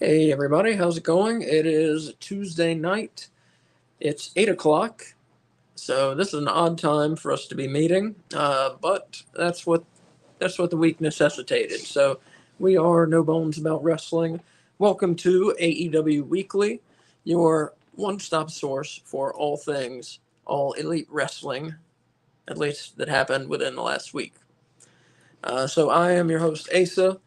Hey everybody, how's it going? It is Tuesday night. It's 8 o'clock, so this is an odd time for us to be meeting, but that's what the week necessitated. So we are no bones about wrestling. Welcome to AEW Weekly, your one-stop source for all things all elite wrestling, at least that happened within the last week. So I am your host Asa.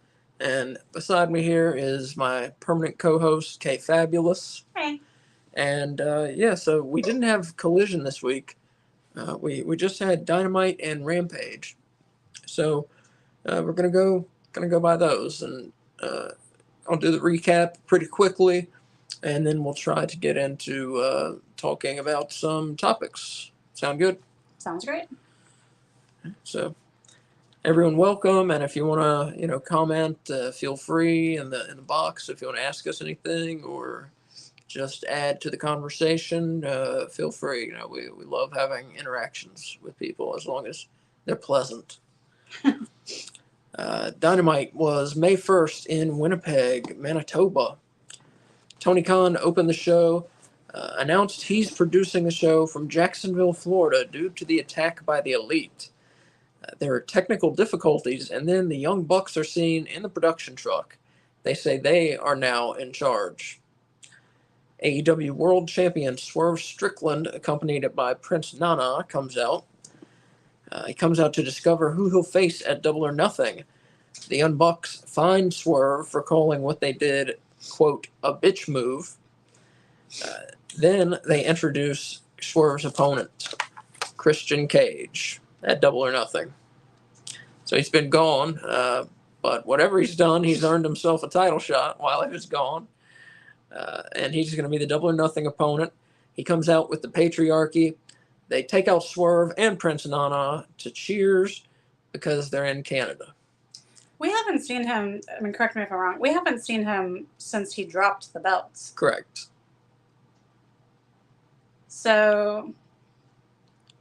And beside me here is my permanent co-host, Kay Fabulous. Hey. And so we didn't have Collision this week. We just had Dynamite and Rampage. So we're gonna go by those, and I'll do the recap pretty quickly, and then we'll try to get into talking about some topics. Sound good? Sounds great. So everyone welcome, and if you want to comment, feel free in the box. If you want to ask us anything or just add to the conversation, feel free. We love having interactions with people as long as they're pleasant. Dynamite was May 1st in Winnipeg, Manitoba. Tony Khan opened the show, announced he's producing the show from Jacksonville, Florida due to the attack by the Elite. There are technical difficulties, and then the Young Bucks are seen in the production truck. They say they are now in charge. AEW World Champion Swerve Strickland, accompanied by Prince Nana, comes out. He comes out to discover who he'll face at Double or Nothing. The Young Bucks find Swerve for calling what they did, quote, a bitch move. Then they introduce Swerve's opponent, Christian Cage, at Double or Nothing. So he's been gone, but whatever he's done, he's earned himself a title shot while he was gone. And he's going to be the Double or Nothing opponent. He comes out with the Patriarchy. They take out Swerve and Prince Nana to cheers because they're in Canada. We haven't seen him, correct me if I'm wrong, we haven't seen him since he dropped the belts. Correct. So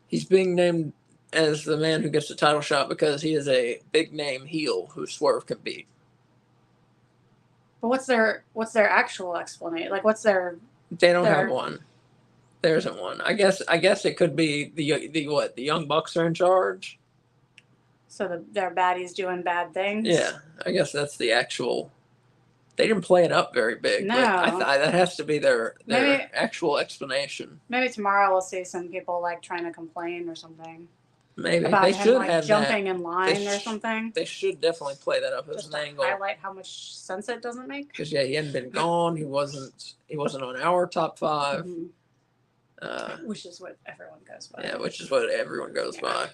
he's being named as the man who gets the title shot because he is a big name heel who Swerve can beat. But what's their actual explanation? Like, what's their? They don't have one. There isn't one. I guess it could be the Young Bucks are in charge. So they're baddies doing bad things. Yeah, I guess that's the actual. They didn't play it up very big. No, but that has to be their actual explanation. Maybe tomorrow we'll see some people like trying to complain or something. Maybe about they him, should like, have jumping that. in line or something. They should definitely play that up as just an angle. Highlight how much sense it doesn't make. Because he hadn't been gone. He wasn't on our top 5. Mm-hmm. Which is what everyone goes by. Yeah, which is what everyone goes by.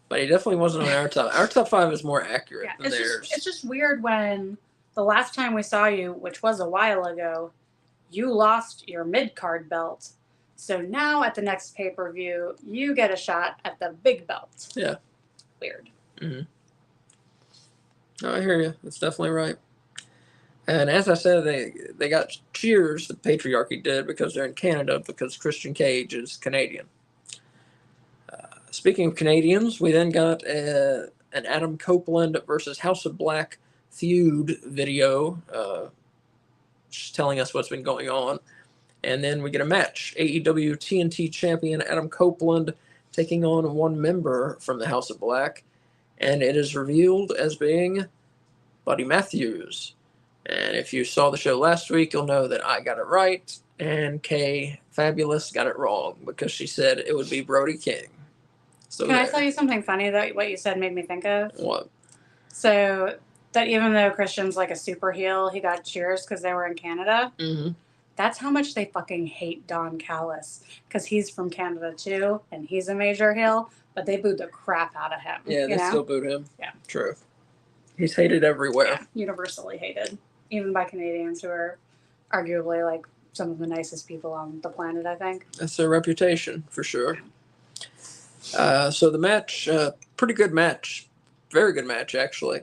But he definitely wasn't on our top. Our top 5 is more accurate than theirs. It's just weird when the last time we saw you, which was a while ago, you lost your mid-card belt. So now at the next pay-per-view, you get a shot at the big belt. Yeah. Weird. Mm-hmm. No, I hear you. That's definitely right. And as I said, they got cheers, the Patriarchy did, because they're in Canada, because Christian Cage is Canadian. Speaking of Canadians, we then got an Adam Copeland versus House of Black feud video just telling us what's been going on. And then we get a match. AEW TNT champion Adam Copeland taking on one member from the House of Black. And it is revealed as being Buddy Matthews. And if you saw the show last week, you'll know that I got it right. And Kay Fabulous got it wrong because she said it would be Brody King. So Can I tell you something funny that what you said made me think of? What? So that even though Christian's like a super heel, he got cheers because they were in Canada. Mm-hmm. That's how much they fucking hate Don Callis because he's from Canada too, and he's a major heel, but they booed the crap out of him. Yeah, they still booed him. Yeah. True. He's hated everywhere. Yeah, universally hated, even by Canadians who are arguably like some of the nicest people on the planet, I think. That's their reputation, for sure. So the match, pretty good match. Very good match, actually.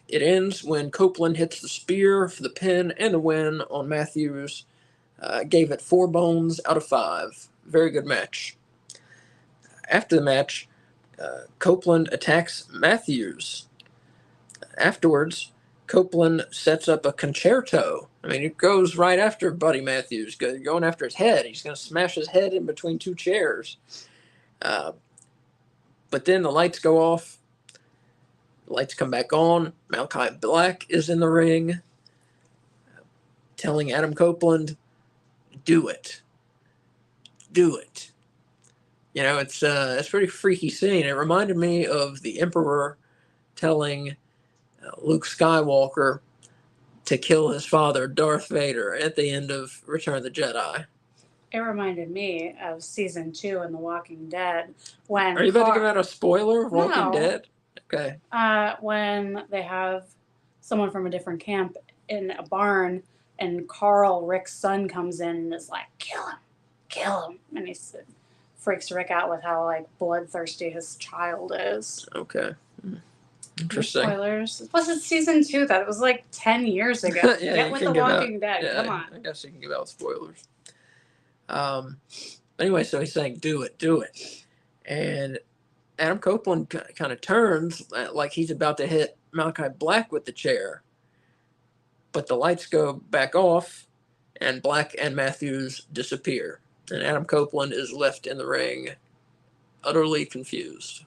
It ends when Copeland hits the spear for the pin and the win on Matthews. Gave it 4 bones out of 5. Very good match. After the match, Copeland attacks Matthews. Afterwards, Copeland sets up a concerto. I mean, it goes right after Buddy Matthews, going after his head. He's going to smash his head in between two chairs. But then the lights go off. The lights come back on. Malachi Black is in the ring, telling Adam Copeland, do it. Do it. You know, it's a pretty freaky scene. It reminded me of the Emperor telling Luke Skywalker to kill his father, Darth Vader, at the end of Return of the Jedi. It reminded me of season 2 in The Walking Dead when. Are you about to give out a spoiler of Walking No. Dead? Okay. When they have someone from a different camp in a barn, and Carl, Rick's son, comes in and is like, kill him, and he freaks Rick out with how like bloodthirsty his child is. Okay. Interesting. Spoilers. Plus, it's season 2. That was like 10 years ago. Yeah, Get with The Walking Dead. Yeah, Come on. I guess you can give out spoilers. Anyway, so he's saying, do it. And Adam Copeland kind of turns like he's about to hit Malachi Black with the chair. But the lights go back off, and Black and Matthews disappear. And Adam Copeland is left in the ring, utterly confused.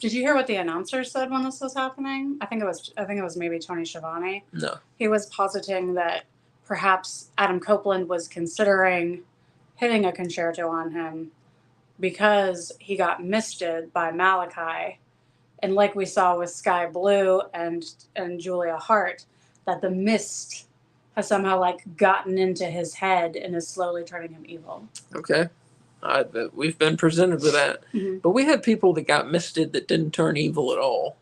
Did you hear what the announcer said when this was happening? I think it was maybe Tony Schiavone. No. He was positing that perhaps Adam Copeland was considering hitting a concerto on him because he got misted by Malachi. And like we saw with Sky Blue and Julia Hart, that the mist has somehow like gotten into his head and is slowly turning him evil. Okay. We've been presented with that. Mm-hmm. But we had people that got misted that didn't turn evil at all.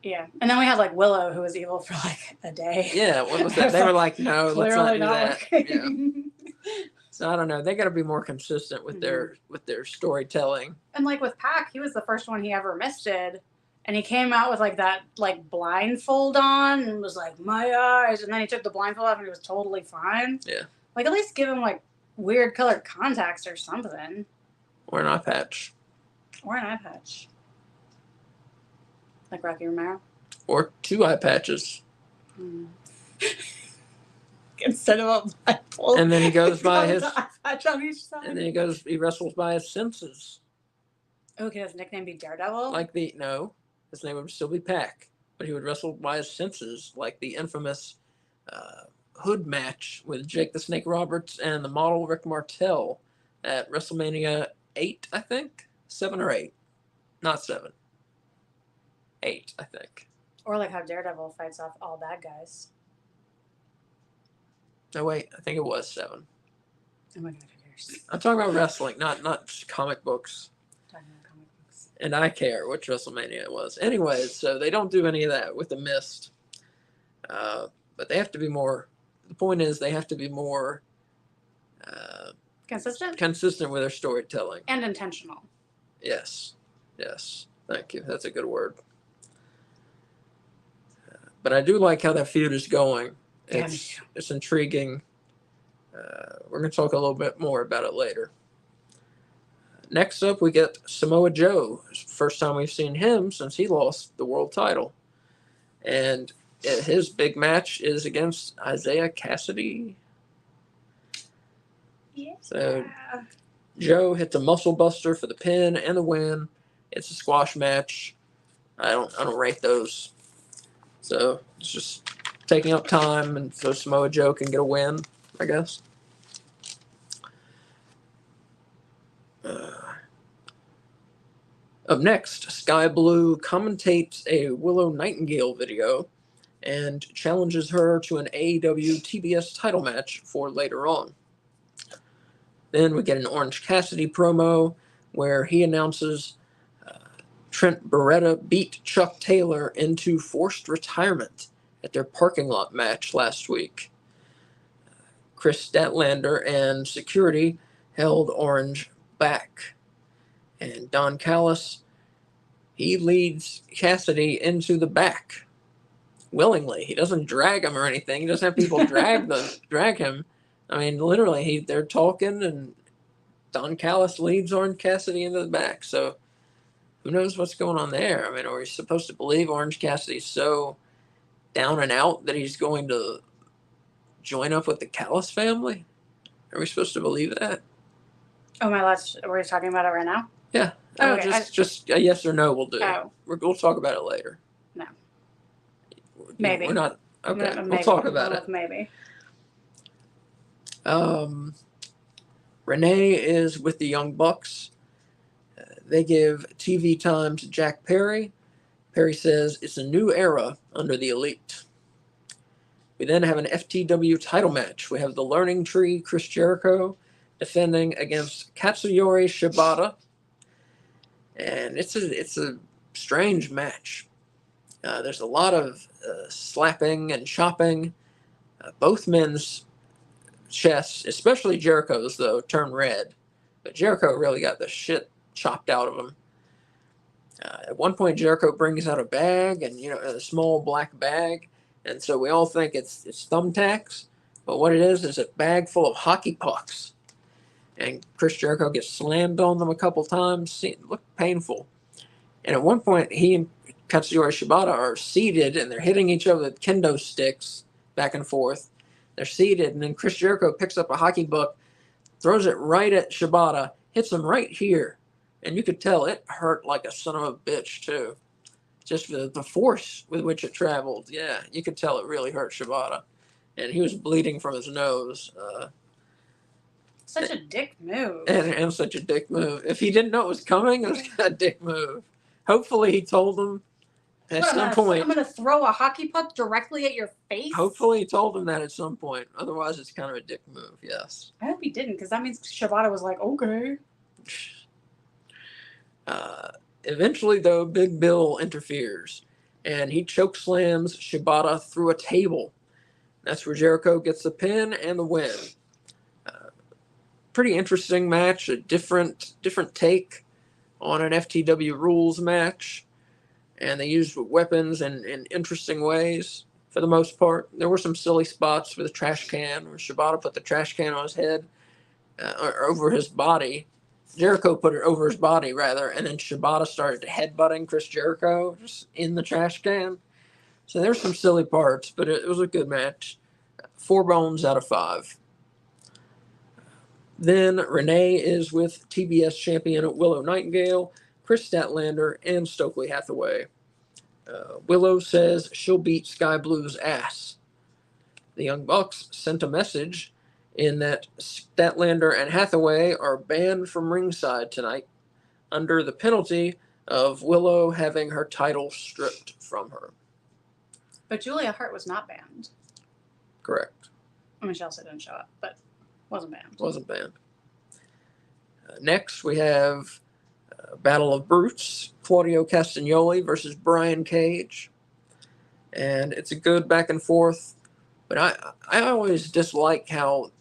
Yeah. And then we had like Willow, who was evil for like a day. Yeah, what was that? They were like, no, let's not do that. Working. Yeah. So I don't know. They got to be more consistent with their storytelling. And like with Pac, he was the first one he ever misted, and he came out with like that like blindfold on and was like, my eyes, and then he took the blindfold off and he was totally fine. Yeah. Like at least give him like weird colored contacts or something. Or an eye patch. Or an eye patch. Like Rocky Romero. Or 2 eye patches. Instead of a blindfold. And then he goes by his. Eye patch on each side. And then he wrestles by his senses. Oh, can his nickname be Daredevil? No, his name would still be Pac, but he would wrestle by his senses, like the infamous hood match with Jake the Snake Roberts and the model Rick Martel at WrestleMania 8, I think? 7 or 8. Not 7. 8, I think. Or like how Daredevil fights off all bad guys. No, wait, I think it was 7. Oh my god, who cares? I'm talking about wrestling, not comic books. Talking about comic books. And I care which WrestleMania it was. Anyways, so they don't do any of that with the mist. But they have to be more. The point is, they have to be more consistent with their storytelling and intentional. Yes. Thank you. That's a good word. But I do like how that feud is going. It's intriguing. We're going to talk a little bit more about it later. Next up, we get Samoa Joe. It's the first time we've seen him since he lost the world title. And his big match is against Isaiah Cassidy. Yeah. So Joe hits a muscle buster for the pin and the win. It's a squash match. I don't rate those. So it's just taking up time, and so Samoa Joe can get a win, I guess. Up next, Sky Blue commentates a Willow Nightingale video and challenges her to an AEW TBS title match for later on. Then we get an Orange Cassidy promo where he announces Trent Beretta beat Chuck Taylor into forced retirement at their parking lot match last week. Chris Statlander and security held Orange back. And Don Callis, he leads Cassidy into the back willingly. He doesn't drag him or anything. He doesn't have people drag him. I mean, literally, they're talking, and Don Callis leads Orange Cassidy into the back. So who knows what's going on there? I mean, are we supposed to believe Orange Cassidy's so down and out that he's going to join up with the Callis family? Are we supposed to believe that? Oh my gosh, are we talking about it right now? Yeah. Okay, Just a yes or no will do. Oh. We'll talk about it later. No. Maybe. We're not. Okay. Maybe. We'll talk about it. Maybe. Renee is with the Young Bucks. They give TV time to Jack Perry. Perry says it's a new era under the Elite. We then have an FTW title match. We have the Learning Tree, Chris Jericho, defending against Katsuyori Shibata. And it's a strange match. There's a lot of slapping and chopping. Both men's chests, especially Jericho's, though, turn red. But Jericho really got the shit chopped out of him. At one point, Jericho brings out a bag, and a small black bag, and so we all think it's thumbtacks. But what it is a bag full of hockey pucks. And Chris Jericho gets slammed on them a couple times. It looked painful. And at one point, he and Katsuyori Shibata are seated, and they're hitting each other with kendo sticks back and forth. They're seated, and then Chris Jericho picks up a hockey puck, throws it right at Shibata, hits him right here. And you could tell it hurt like a son of a bitch, too. Just the force with which it traveled. Yeah, you could tell it really hurt Shibata. And he was bleeding from his nose. Such a dick move. And such a dick move. If he didn't know it was coming, it was a dick move. Hopefully he told him at some point. I'm going to throw a hockey puck directly at your face? Hopefully he told him that at some point. Otherwise, it's kind of a dick move, yes. I hope he didn't, because that means Shibata was like, okay. Eventually, though, Big Bill interferes, and he chokeslams Shibata through a table. That's where Jericho gets the pin and the win. Pretty interesting match, a different take on an FTW rules match, and they used weapons in interesting ways for the most part. There were some silly spots with a trash can, where Shibata put the trash can on his head, or over his body. Jericho put it over his body, rather, and then Shibata started headbutting Chris Jericho just in the trash can. So there's some silly parts, but it was a good match. 4 bones out of 5. Then Renee is with TBS champion Willow Nightingale, Chris Statlander, and Stokely Hathaway. Willow says she'll beat Sky Blue's ass. The Young Bucks sent a message in that Statlander and Hathaway are banned from ringside tonight under the penalty of Willow having her title stripped from her. But Julia Hart was not banned. Correct. I mean, she also didn't show up, but wasn't banned. Wasn't banned. Next, we have Battle of Brutes, Claudio Castagnoli versus Brian Cage. And it's a good back and forth. But I always dislike how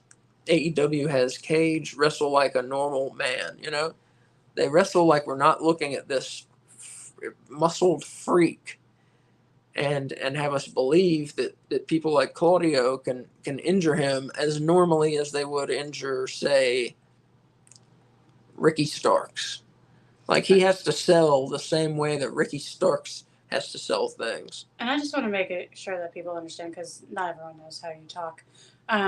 AEW has Cage wrestle like a normal man, They wrestle like we're not looking at this muscled freak and have us believe that people like Claudio can injure him as normally as they would injure, say, Ricky Starks. Like, he has to sell the same way that Ricky Starks has to sell things. And I just want to make it sure that people understand, because not everyone knows how you talk.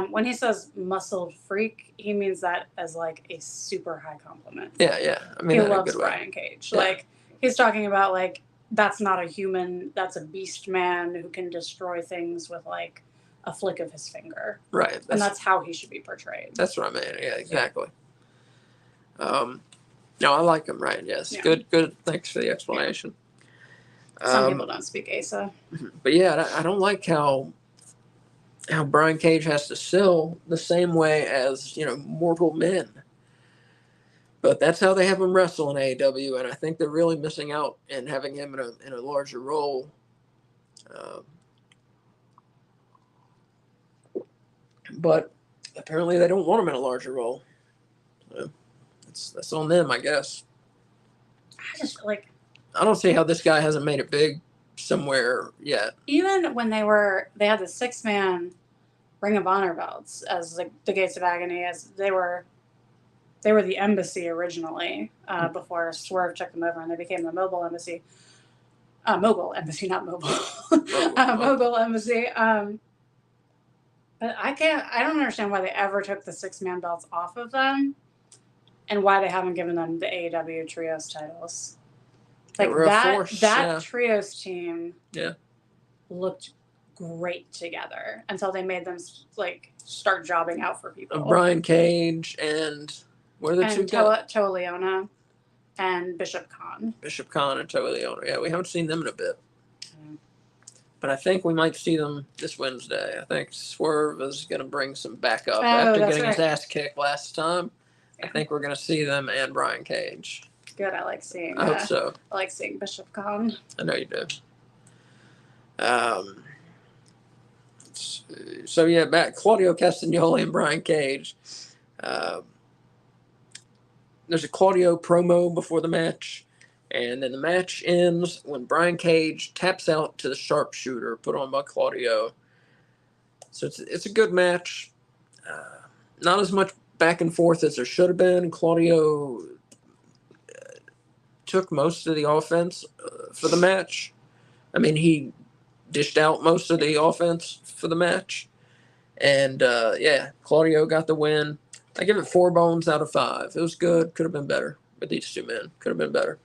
When he says muscled freak, he means that as like a super high compliment. Yeah. I mean, he loves Brian Cage. Yeah. Like, he's talking about, like, that's not a human, that's a beast man who can destroy things with, like, a flick of his finger. Right. And that's how he should be portrayed. That's what I mean. Yeah, exactly. No, I like him, right? Yes. Yeah. Good. Thanks for the explanation. Some people don't speak Asa. But yeah, I don't like how Brian Cage has to sell the same way as, mortal men. But that's how they have him wrestle in AEW, and I think they're really missing out in having him in a larger role. But apparently they don't want him in a larger role. So that's on them, I guess. I just like. I don't see how this guy hasn't made it big somewhere yet. Even when they had the 6-man Ring of Honor belts as the Gates of Agony, as they were the Embassy originally, before Swerve took them over and they became the Mobile Embassy. Mogul Embassy, not mobile. Mogul. Mogul Embassy. But I don't understand why they ever took the 6-man belts off of them, and why they haven't given them the AEW Trios titles. They Like were a force, that Trios team Yeah. looked great together until they made them like start jobbing out for people. Brian Cage and what are the two guys? Toa Leona and Bishop Khan. Bishop Khan and Toa Leona. Yeah, we haven't seen them in a bit. But I think we might see them this Wednesday. I think Swerve is going to bring some backup after getting his ass kicked last time. Yeah. I think we're going to see them and Brian Cage. Good. I like seeing. I hope so. I like seeing Bishop Khan. I know you do. So yeah, back Claudio Castagnoli and Brian Cage. There's a Claudio promo before the match, and then the match ends when Brian Cage taps out to the sharpshooter put on by Claudio. So it's a good match. Not as much back and forth as there should have been. Claudio took most of the offense for the match. I mean, he dished out most of the offense for the match. And, Claudio got the win. I give it 4 bones out of 5. It was good. Could have been better with these two men. Could have been better.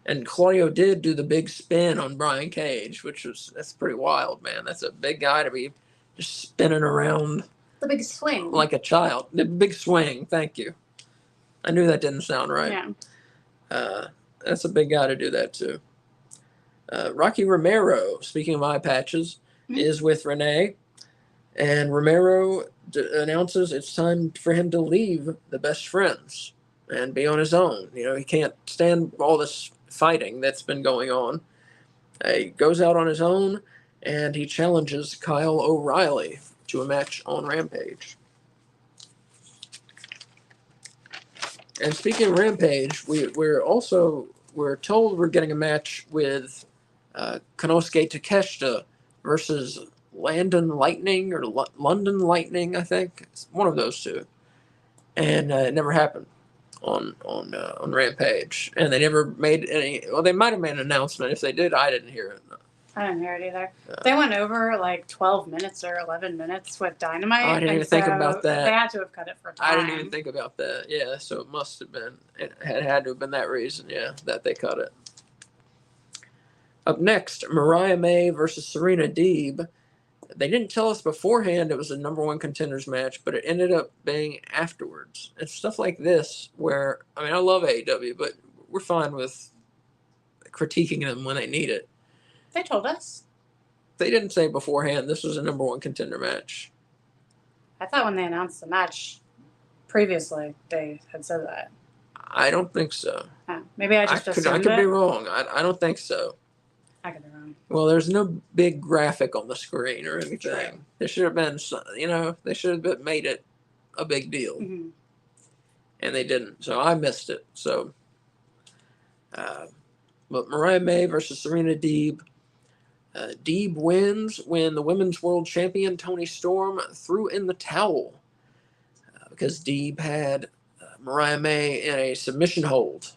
And Claudio did do the big spin on Brian Cage, that's pretty wild, man. That's a big guy to be just spinning around. The big swing. Like a child. The big swing. Thank you. I knew that didn't sound right. Yeah. That's a big guy to do that too. Rocky Romero, speaking of eye patches, is with Renee. And Romero announces it's time for him to leave the Best Friends and be on his own. You know, he can't stand all this fighting that's been going on. He goes out on his own, and he challenges Kyle O'Reilly to a match on Rampage. And speaking of Rampage, we're told we're getting a match with Konosuke Takeshita versus London Lightning or London Lightning, I think. It's one of those two. And it never happened on Rampage. And they never made any. Well, they might have made an announcement. If they did, I didn't hear it. I didn't hear it either. They went over like 12 minutes or 11 minutes with Dynamite. I didn't even think about that. They had to have cut it for time. I didn't even think about that. Yeah, so it must have been. It had to have been that reason, yeah, that they cut it. Up next, Mariah May versus Serena Deeb. They didn't tell us beforehand it was a number 1 contenders match, but it ended up being afterwards. And stuff like this where, I mean, I love AEW, but we're fine with critiquing them when they need it. They told us. They didn't say beforehand this was a number 1 contender match. I thought when they announced the match previously, they had said that. I don't think so. Maybe I just assumed I could be wrong. I don't think so. I could be wrong. Well, there's no big graphic on the screen or anything. True. There should have been, they should have made it a big deal. Mm-hmm. And they didn't. So I missed it. So, but Mariah May versus Serena Deeb. Deeb wins when the women's world champion Toni Storm threw in the towel because Deeb had Mariah May in a submission hold.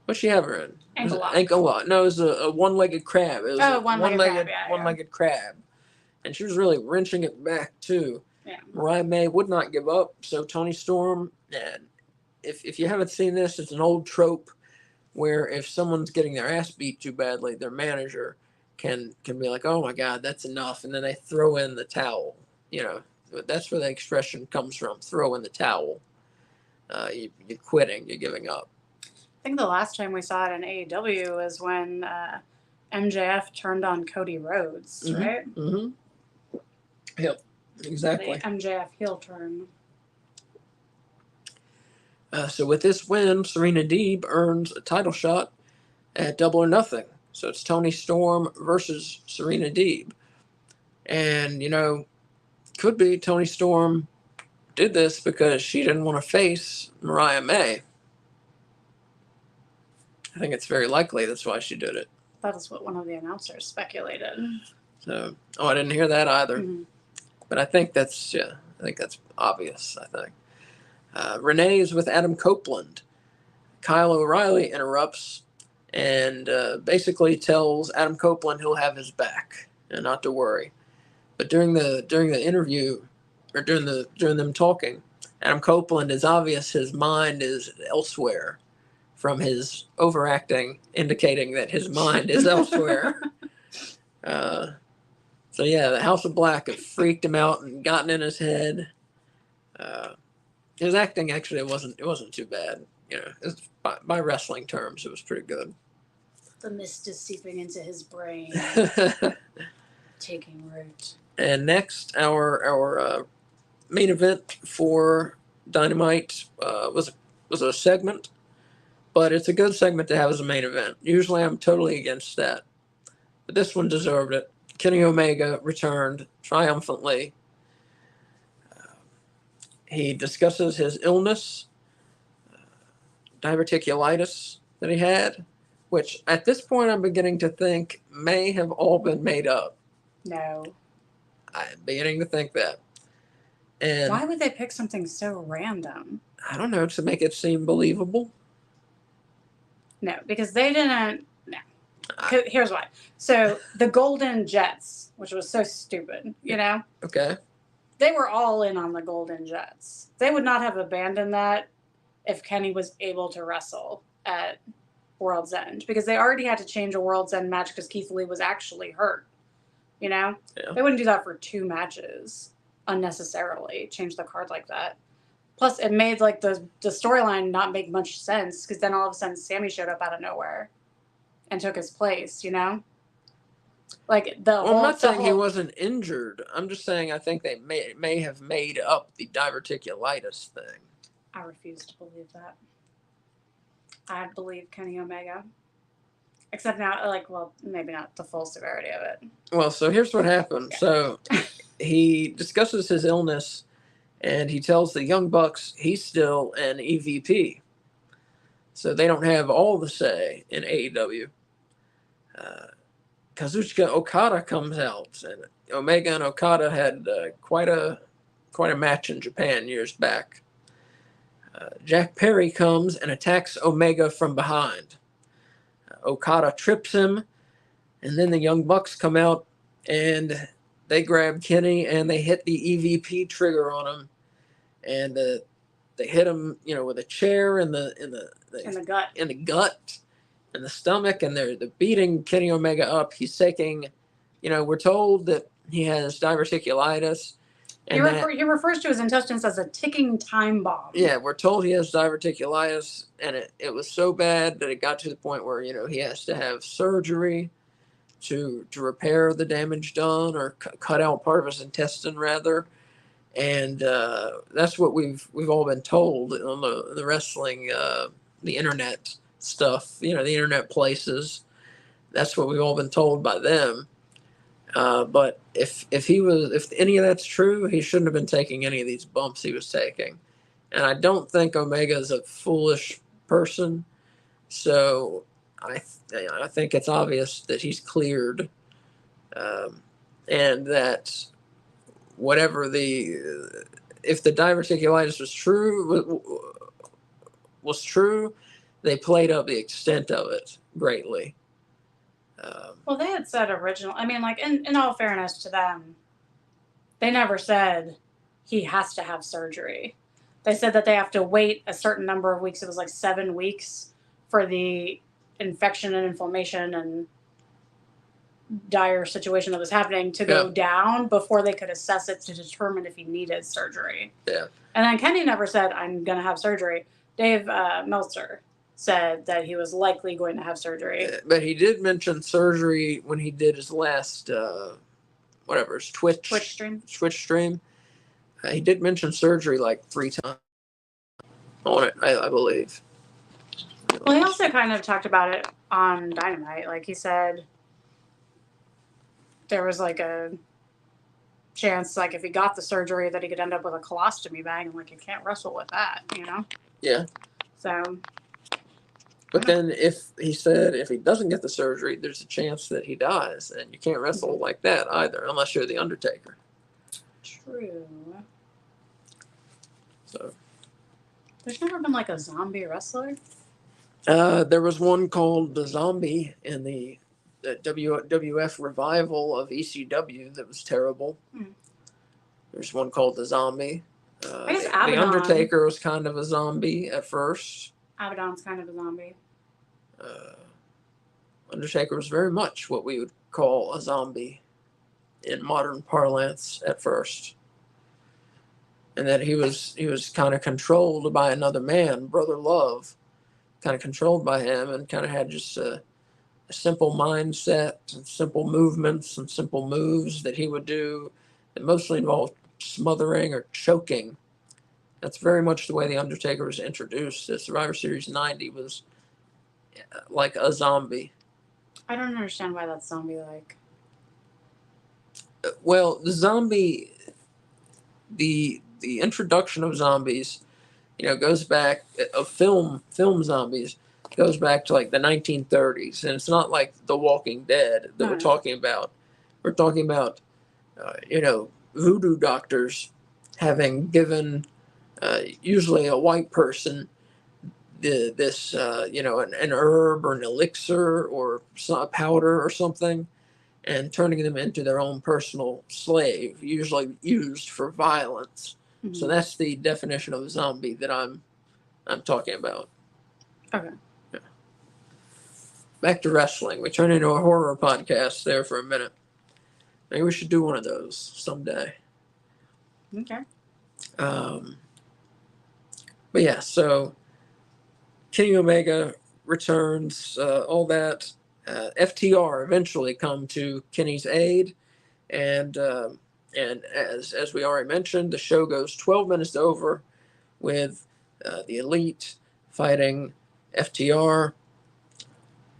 What'd she have her in? Ankle lock. No, it was a one-legged crab. It was a one-legged crab. And she was really wrenching it back, too. Yeah. Mariah May would not give up, so Toni Storm, if you haven't seen this, it's an old trope where if someone's getting their ass beat too badly, their manager can be like, oh, my God, that's enough, and then they throw in the towel. You know, that's where the expression comes from, throw in the towel. You're quitting, you're giving up. I think the last time we saw it in AEW was when MJF turned on Cody Rhodes, right? Mm-hmm. Yep, exactly. The MJF heel turn. So with this win, Serena Deeb earns a title shot at Double or Nothing. So it's Toni Storm versus Serena Deeb. And, could be Toni Storm did this because she didn't want to face Mariah May. I think it's very likely that's why she did it. That is what one of the announcers speculated. So, I didn't hear that either. Mm-hmm. But I think that's obvious, I think. Renee is with Adam Copeland. Kyle O'Reilly interrupts, and basically tells Adam Copeland he'll have his back and not to worry. But during the interview, or during them talking, Adam Copeland is obvious his mind is elsewhere from his overacting, indicating that his mind is elsewhere. So yeah, the House of Black have freaked him out and gotten in his head. His acting actually it wasn't too bad. You know, it's, by wrestling terms, it was pretty good. The mist is seeping into his brain, taking root. And next, our main event for Dynamite was a segment, but it's a good segment to have as a main event. Usually, I'm totally against that, but this one deserved it. Kenny Omega returned triumphantly. He discusses his illness, diverticulitis that he had, which at this point I'm beginning to think may have all been made up. No. I'm beginning to think that. And why would they pick something so random? I don't know, to make it seem believable. No, because they didn't. No. Here's why. So the Golden Jets, which was so stupid, you know? Okay. They were all in on the Golden Jets. They would not have abandoned that if Kenny was able to wrestle at World's End, because they already had to change a World's End match because Keith Lee was actually hurt. You know? Yeah. They wouldn't do that for 2 matches unnecessarily, change the card like that. Plus, it made like the storyline not make much sense, because then all of a sudden Sammy showed up out of nowhere and took his place, you know? Like I'm not saying he wasn't injured. I'm just saying I think they may have made up the diverticulitis thing. I refuse to believe that. I believe Kenny Omega. Except now, like, well, maybe not the full severity of it. Well, so here's what happened. Yeah. So he discusses his illness, and he tells the Young Bucks he's still an EVP. So they don't have all the say in AEW. Kazuchika Okada comes out, and Omega and Okada had quite a match in Japan years back. Jack Perry comes and attacks Omega from behind. Okada trips him, and then the Young Bucks come out and they grab Kenny and they hit the EVP trigger on him, and they hit him, you know, with a chair in the gut, in the stomach, and they're beating Kenny Omega up. He's taking, you know, we're told that he has diverticulitis. And he refers to his intestines as a ticking time bomb. Yeah, we're told he has diverticulitis, and it was so bad that it got to the point where, you know, he has to have surgery to repair the damage done, or cut out part of his intestine, rather. And that's what we've all been told on the wrestling, the internet stuff, you know, the internet places. That's what we've all been told by them. But if any of that's true, he shouldn't have been taking any of these bumps he was taking. And I don't think Omega is a foolish person, so I think it's obvious that he's cleared, and that whatever if the diverticulitis was true, they played up the extent of it greatly. Well, they had said I mean, like, in all fairness to them, they never said he has to have surgery. They said that they have to wait a certain number of weeks. It was like 7 weeks for the infection and inflammation and dire situation that was happening to go down before they could assess it to determine if he needed surgery. Yeah. And then Kenny never said, I'm going to have surgery. Dave Meltzer said that he was likely going to have surgery. But he did mention surgery when he did his last, his Twitch stream. He did mention surgery like 3 times on it, I believe. Well, he also kind of talked about it on Dynamite. Like, he said there was like a chance, like, if he got the surgery, that he could end up with a colostomy bag, and like, you can't wrestle with that, you know? Yeah. So. But then if he doesn't get the surgery, there's a chance that he dies, and you can't wrestle like that either, unless you're the Undertaker. True. So. There's never been like a zombie wrestler? There was one called The Zombie in the WWF revival of ECW that was terrible. Hmm. There's one called The Zombie. I guess The Abaddon. Undertaker was kind of a zombie at first. Abaddon's kind of a zombie. Undertaker was very much what we would call a zombie in modern parlance at first. And that he was kind of controlled by another man, Brother Love, kind of controlled by him, and kind of had just a simple mindset and simple movements and simple moves that he would do that mostly involved smothering or choking. That's very much the way The Undertaker was introduced. The Survivor Series 90 was like a zombie. I don't understand why that's zombie-like. Well, the introduction of zombies, goes back of film zombies goes back to like the 1930s, and it's not like The Walking Dead that we're talking about. We're talking about voodoo doctors having given usually a white person this an herb or an elixir or a powder or something, and turning them into their own personal slave, usually used for violence. Mm-hmm. So that's the definition of a zombie that I'm talking about. Okay. Yeah. Back to wrestling. We turned into a horror podcast there for a minute. Maybe we should do one of those someday. Okay. But yeah, so Kenny Omega returns, all that. FTR eventually come to Kenny's aid, and as we already mentioned, the show goes 12 minutes over with the Elite fighting FTR,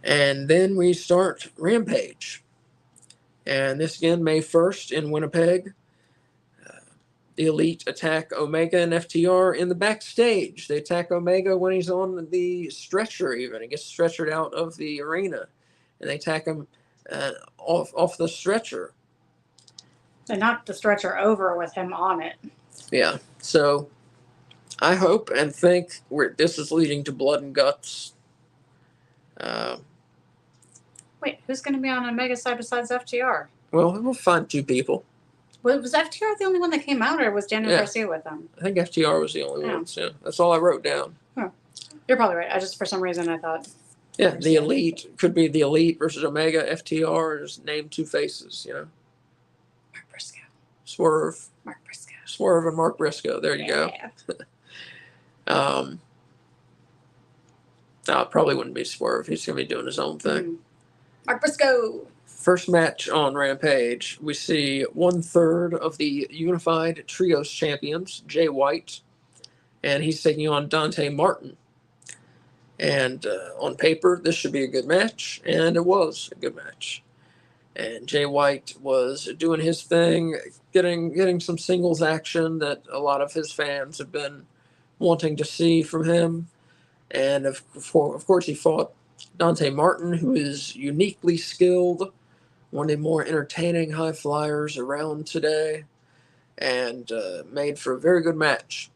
and then we start Rampage, and this again May 1st in Winnipeg. The Elite attack Omega and FTR in the backstage. They attack Omega when he's on the stretcher even. He gets stretchered out of the arena. And they attack him off the stretcher. They knocked the stretcher over with him on it. Yeah. So I hope and think this is leading to blood and guts. Wait, who's going to be on Omega's side besides FTR? Well, we'll find two people. Was FTR the only one that came out, or was Daniel Garcia with them? I think FTR was the only one. Yeah. That's all I wrote down. Oh. You're probably right. For some reason, I thought. Yeah, the Elite could be the Elite versus Omega. FTR is named two faces, Mark Briscoe. Swerve. Mark Briscoe. Swerve and Mark Briscoe. There you go. No, it probably wouldn't be Swerve. He's going to be doing his own thing. Mark Briscoe. First match on Rampage, we see 1/3 of the Unified Trios champions, Jay White, and he's taking on Dante Martin. And on paper, this should be a good match, and it was a good match. And Jay White was doing his thing, getting some singles action that a lot of his fans have been wanting to see from him. And of course, he fought Dante Martin, who is uniquely skilled, one of the more entertaining high flyers around today, and made for a very good match.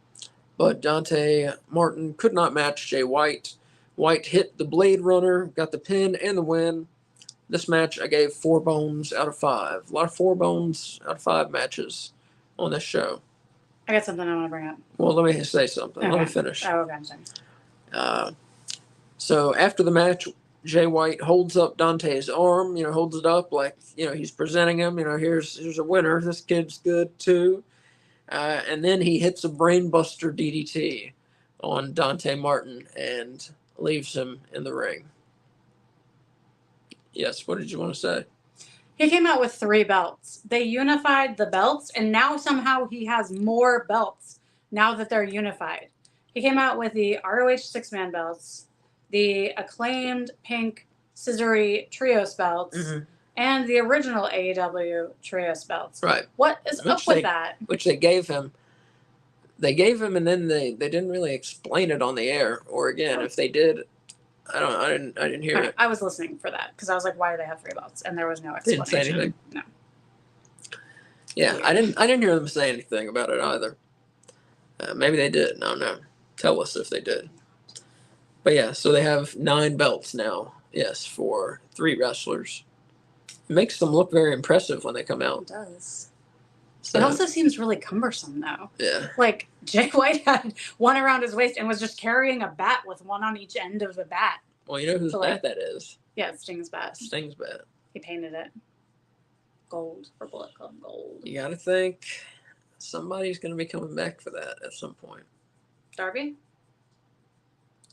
But Dante Martin could not match Jay White. White hit the Blade Runner, got the pin and the win. This match I gave 4 bones out of 5. A lot of 4 bones out of 5 matches on this show. I got something I want to bring up. Well, let me say something. Okay. Let me finish. Oh, okay, I'm sorry. So after the match, Jay White holds up Dante's arm, holds it up like, he's presenting him, here's a winner. This kid's good too. And then he hits a brainbuster DDT on Dante Martin and leaves him in the ring. Yes, what did you want to say? He came out with 3 belts. They unified the belts, and now somehow he has more belts now that they're unified. He came out with the ROH 6-man belts, the acclaimed pink scissory trios belts, and the original AEW trios belts. Right. What is up with that? Which they gave him. They gave him, and then they didn't really explain it on the air. Or again, if they did, I didn't hear it. I was listening for that because I was like, why do they have 3 belts? And there was no explanation. Didn't say anything. No. Yeah, I didn't hear them say anything about it either. Maybe they did. I don't know. Tell us if they did. But yeah, so they have 9 belts now. Yes, for 3 wrestlers. It makes them look very impressive when they come It out. does. So, It also seems really cumbersome, though. yeah. Like, Jay White had one around his waist and was just carrying a bat with one on each end of the bat. Well, you know whose So, bat like- that is? Yeah, it's Sting's bat. Sting's bat. He painted it gold for Bullet Club gold. You got to think somebody's going to be coming back for that at some point. Darby?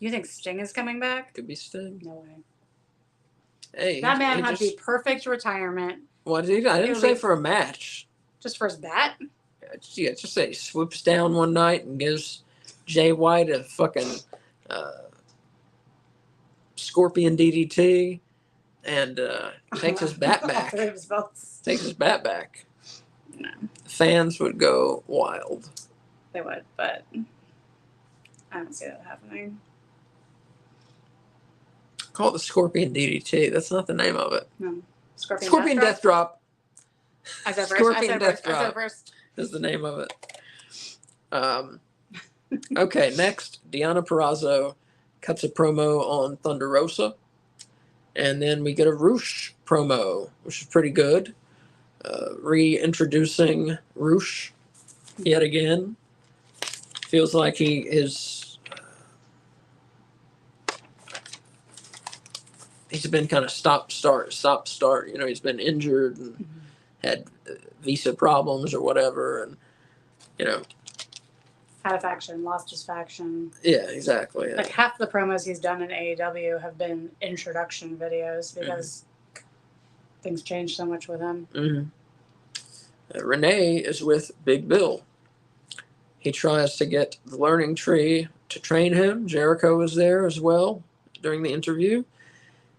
You think Sting is coming back? Could be Sting. No way. Hey, That man he had just, the perfect retirement what did he? I didn't It'll say be- for a match. just for his bat. Yeah, just say he swoops down one night and gives Jay White a fucking scorpion DDT and takes his bat All back. 3 of his belts. Takes his bat back. No, Fans would go wild. they would, but I don't see that happening. Call it the Scorpion DDT. That's not the name of it. No. Scorpion, Scorpion Death Drop I said first. Scorpion I said Death first. I said Drop. first. is the name of it. Okay, next, Deonna Purrazzo cuts a promo on Thunder Rosa. And then we get a Roosh promo, which is pretty good. Reintroducing Roosh yet again. Feels like he is. He's been kind of stop start. You know, he's been injured and had visa problems or whatever, and you know. Had a faction, lost his faction. Yeah, exactly. Yeah. Like half the promos he's done in AEW have been introduction videos because things changed so much with him. Mm-hmm. Renee is with Big Bill. He tries to get the learning tree to train him. Jericho is there as well during the interview.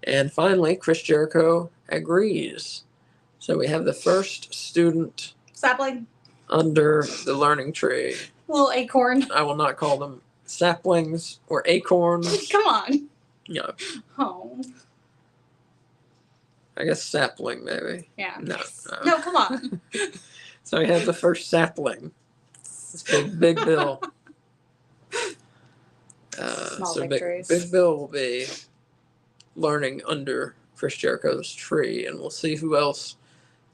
And finally, Chris Jericho agrees. So we have the first student Sapling. under the learning tree. Little acorn. I will not call them saplings or acorns. Come on. No, Oh. I guess sapling maybe. Yeah. No. No, come on. So we have the first sapling. It's Big Bill. Small So victories. Big Bill will be learning under Chris Jericho's tree, and we'll see who else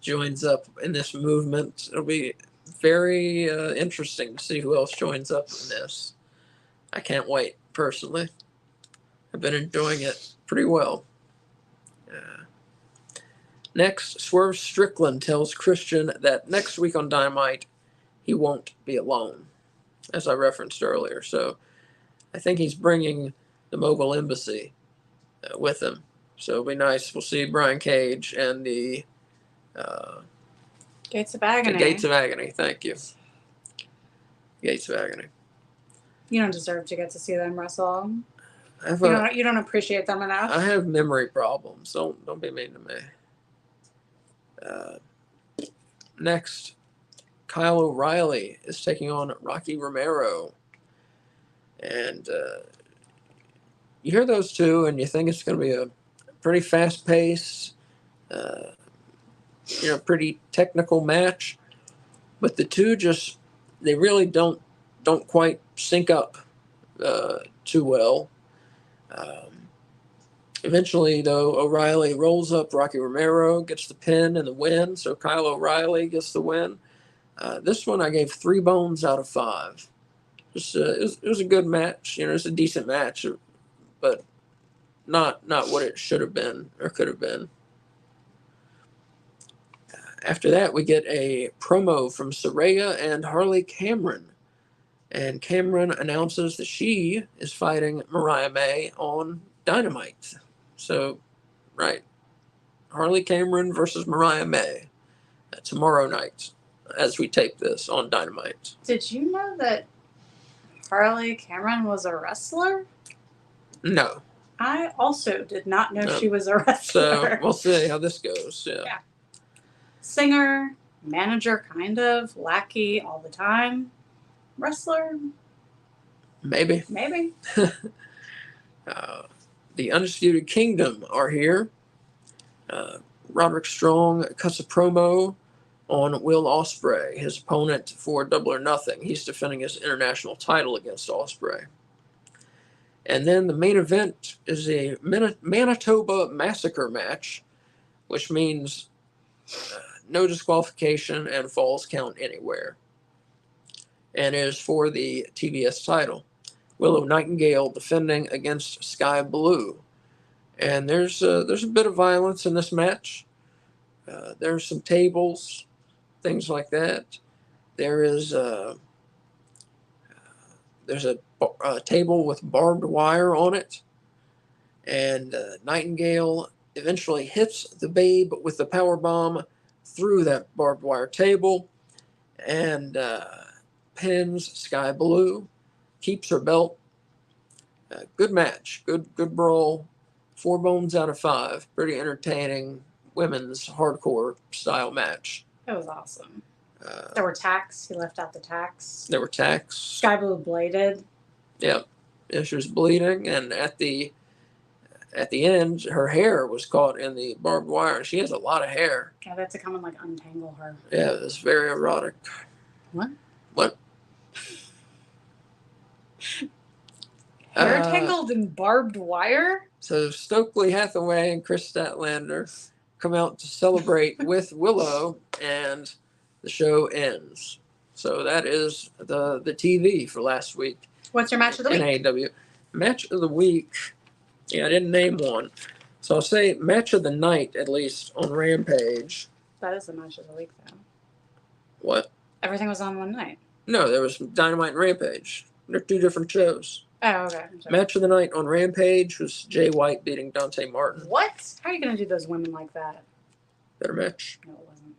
joins up in this movement. It'll be very interesting to see who else joins up in this. I can't wait, personally. I've been enjoying it pretty well. Next, Swerve Strickland tells Christian that next week on Dynamite, he won't be alone, as I referenced earlier. So I think he's bringing the Mogul Embassy with him. So it'll be nice. We'll see Brian Cage and the Gates of Agony. The Gates of Agony. Thank you. Gates of Agony. You don't deserve to get to see them wrestle. I You don't appreciate them enough. have memory problems. Don't be mean to me. Next, Kyle O'Reilly is taking on Rocky Romero. And you hear those two and you think it's going to be a pretty fast-paced, pretty technical match. But the two they really don't quite sync up too well. Eventually, though, O'Reilly rolls up Rocky Romero, gets the pin and the win. So Kyle O'Reilly gets the win. This one I gave 3 bones out of 5. It was a good match. It's a decent match, but not what it should have been or could have been. After that, we get a promo from Saraya and Harley Cameron. And Cameron announces that she is fighting Mariah May on Dynamite. So, right. Harley Cameron versus Mariah May tomorrow night as we tape this on Dynamite. Did you know that Harley Cameron was a wrestler? No. I also did not know No. she was a wrestler. So, we'll see how this goes. Yeah. Singer, manager, kind of, lackey all the time. Wrestler, Maybe. maybe. The Undisputed Kingdom are here. Roderick Strong cuts a promo on Will Ospreay, his opponent for Double or Nothing. He's defending his international title against Ospreay. And then the main event is a Manitoba Massacre match, which means no disqualification and falls count anywhere. And is for the TBS title. Willow Nightingale defending against Sky Blue. And there's a bit of violence in this match. There's some tables, things like that. There's a table with barbed wire on it. And Nightingale eventually hits the Babe with the power bomb through that barbed wire table and pins Sky Blue, keeps her belt. Good match, good brawl. 4 bones out of 5. Pretty entertaining women's hardcore style match. It was awesome. There were tacks. He left out the tacks. There were tacks. Sky Blue bladed. Yep. Yeah, she was bleeding, and at the end, her hair was caught in the barbed wire. She has a lot of hair. Yeah, they had to come and like untangle her. Yeah, it was very erotic. What? What? Hair tangled in barbed wire? So Stokely Hathaway and Chris Statlander come out to celebrate with Willow, and the show ends. So that is the TV for last week. What's your match of the week? In AEW. Match of the week. Yeah, I didn't name one. So I'll say match of the night, at least, on Rampage. That is the match of the week, though. What? Everything was on one night. No, there was Dynamite and Rampage. They're 2 different shows. Oh, okay. Match of the night on Rampage was Jay White beating Dante Martin. What? How are you going to do those women like that? Better match. No, it wasn't.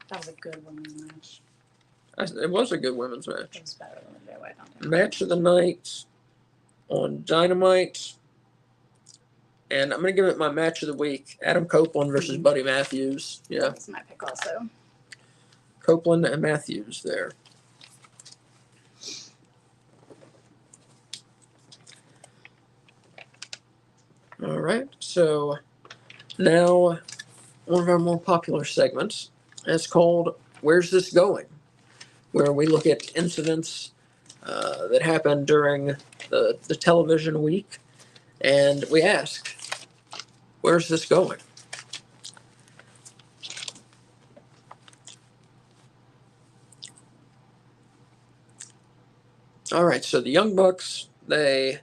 That was a good women's match. It was a good women's match. It was better than the Jay White Dante. Match of the night on Dynamite. And I'm going to give it my match of the week. Adam Copeland versus Buddy Matthews. Yeah. That's my pick also. Copeland and Matthews there. All right. So now one of our more popular segments. It's called Where's This Going? Where we look at incidents that happened during the television week. And we ask, where's this going? All right, so the Young Bucks, they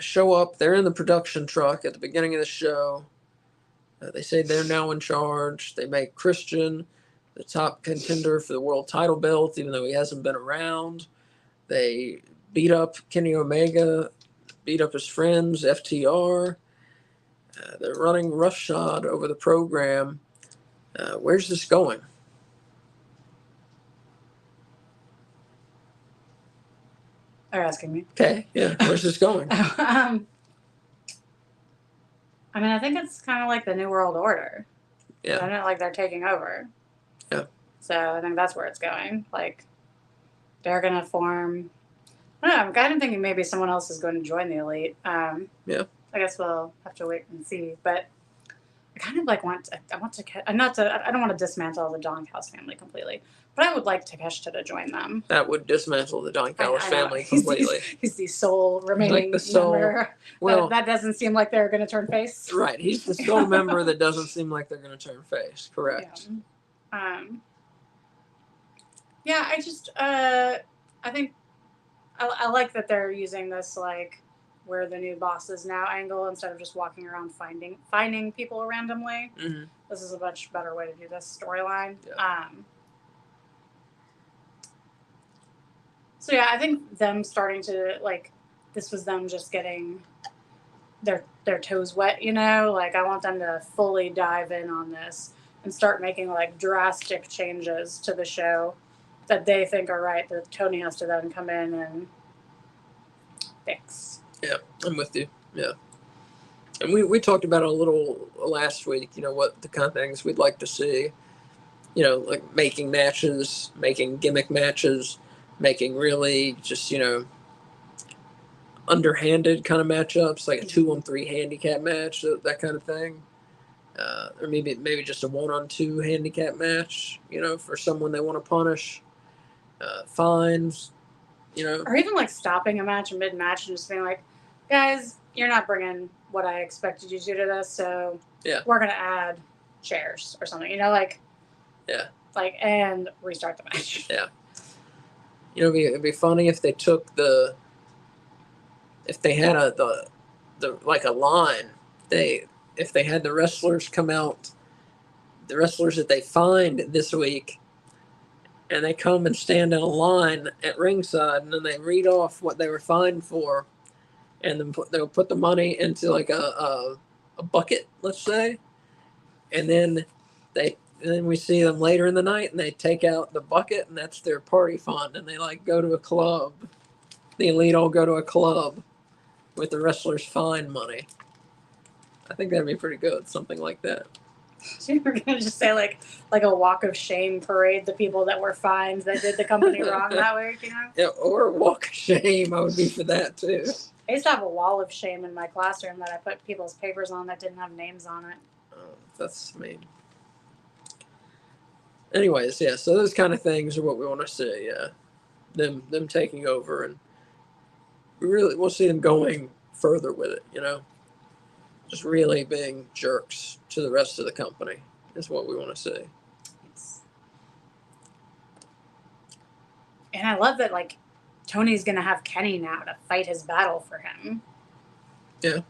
show up. They're in the production truck at the beginning of the show. They say they're now in charge. They make Christian the top contender for the world title belt, even though he hasn't been around. They beat up Kenny Omega, beat up his friends, FTR. They're running roughshod over the program. Where's this going? Are you asking me? Okay, yeah. Where's this going? I mean, I think it's kind of like the New World Order. Yeah. I don't like they're taking over. Yeah. So I think that's where it's going. Like, they're going to form. I don't know. I'm kind of thinking maybe someone else is going to join the Elite. Yeah. I guess we'll have to wait and see. But I kind of like I don't want to dismantle the Don Callis family completely, but I would like Takeshita to join them. That would dismantle the Don Callis family completely. He's the sole remaining member. Well, that doesn't seem like they're going to turn face. Right. He's the sole member that doesn't seem like they're going to turn face. Correct. Yeah. I just I think I like that they're using this like we're the new bosses now angle instead of just walking around finding people randomly. Mm-hmm. This is a much better way to do this storyline. Yeah. So yeah, I think them starting to like this was them just getting their toes wet, you know? Like I want them to fully dive in on this and start making like drastic changes to the show that they think are right that Tony has to then come in and fix. Yeah, I'm with you. Yeah. And we talked about it a little last week, you know, what the kind of things we'd like to see. You know, like making matches, making gimmick matches, making really just, you know, underhanded kind of matchups, like a 2-on-3 handicap match, that kind of thing. Or maybe just a 1-on-2 handicap match, you know, for someone they want to punish. Fines, you know? Or even like stopping a match mid-match and just being like, guys, you're not bringing what I expected you to do to this, so we're going to add chairs or something, like, and restart the match. Yeah. It'd be funny if they took if they had like a line, if they had the wrestlers come out, the wrestlers that they find this week, and they come and stand in a line at ringside, and then they read off what they were fined for, and then they'll put the money into like a bucket, let's say, and then we see them later in the night, and they take out the bucket, and that's their party fund, and they like go to a club. The Elite all go to a club with the wrestlers' fine money. I think that'd be pretty good, something like that. So you were gonna just say like a walk of shame parade, the people that were fined that did the company wrong that week, Yeah, or a walk of shame. I would be for that too. I used to have a wall of shame in my classroom that I put people's papers on that didn't have names on it. Oh, that's mean. Anyways, yeah. So those kind of things are what we want to see. Yeah, them taking over, and we'll see them going further with it. Just really being jerks to the rest of the company is what we want to see. And I love that, like, Tony's going to have Kenny now to fight his battle for him. Yeah.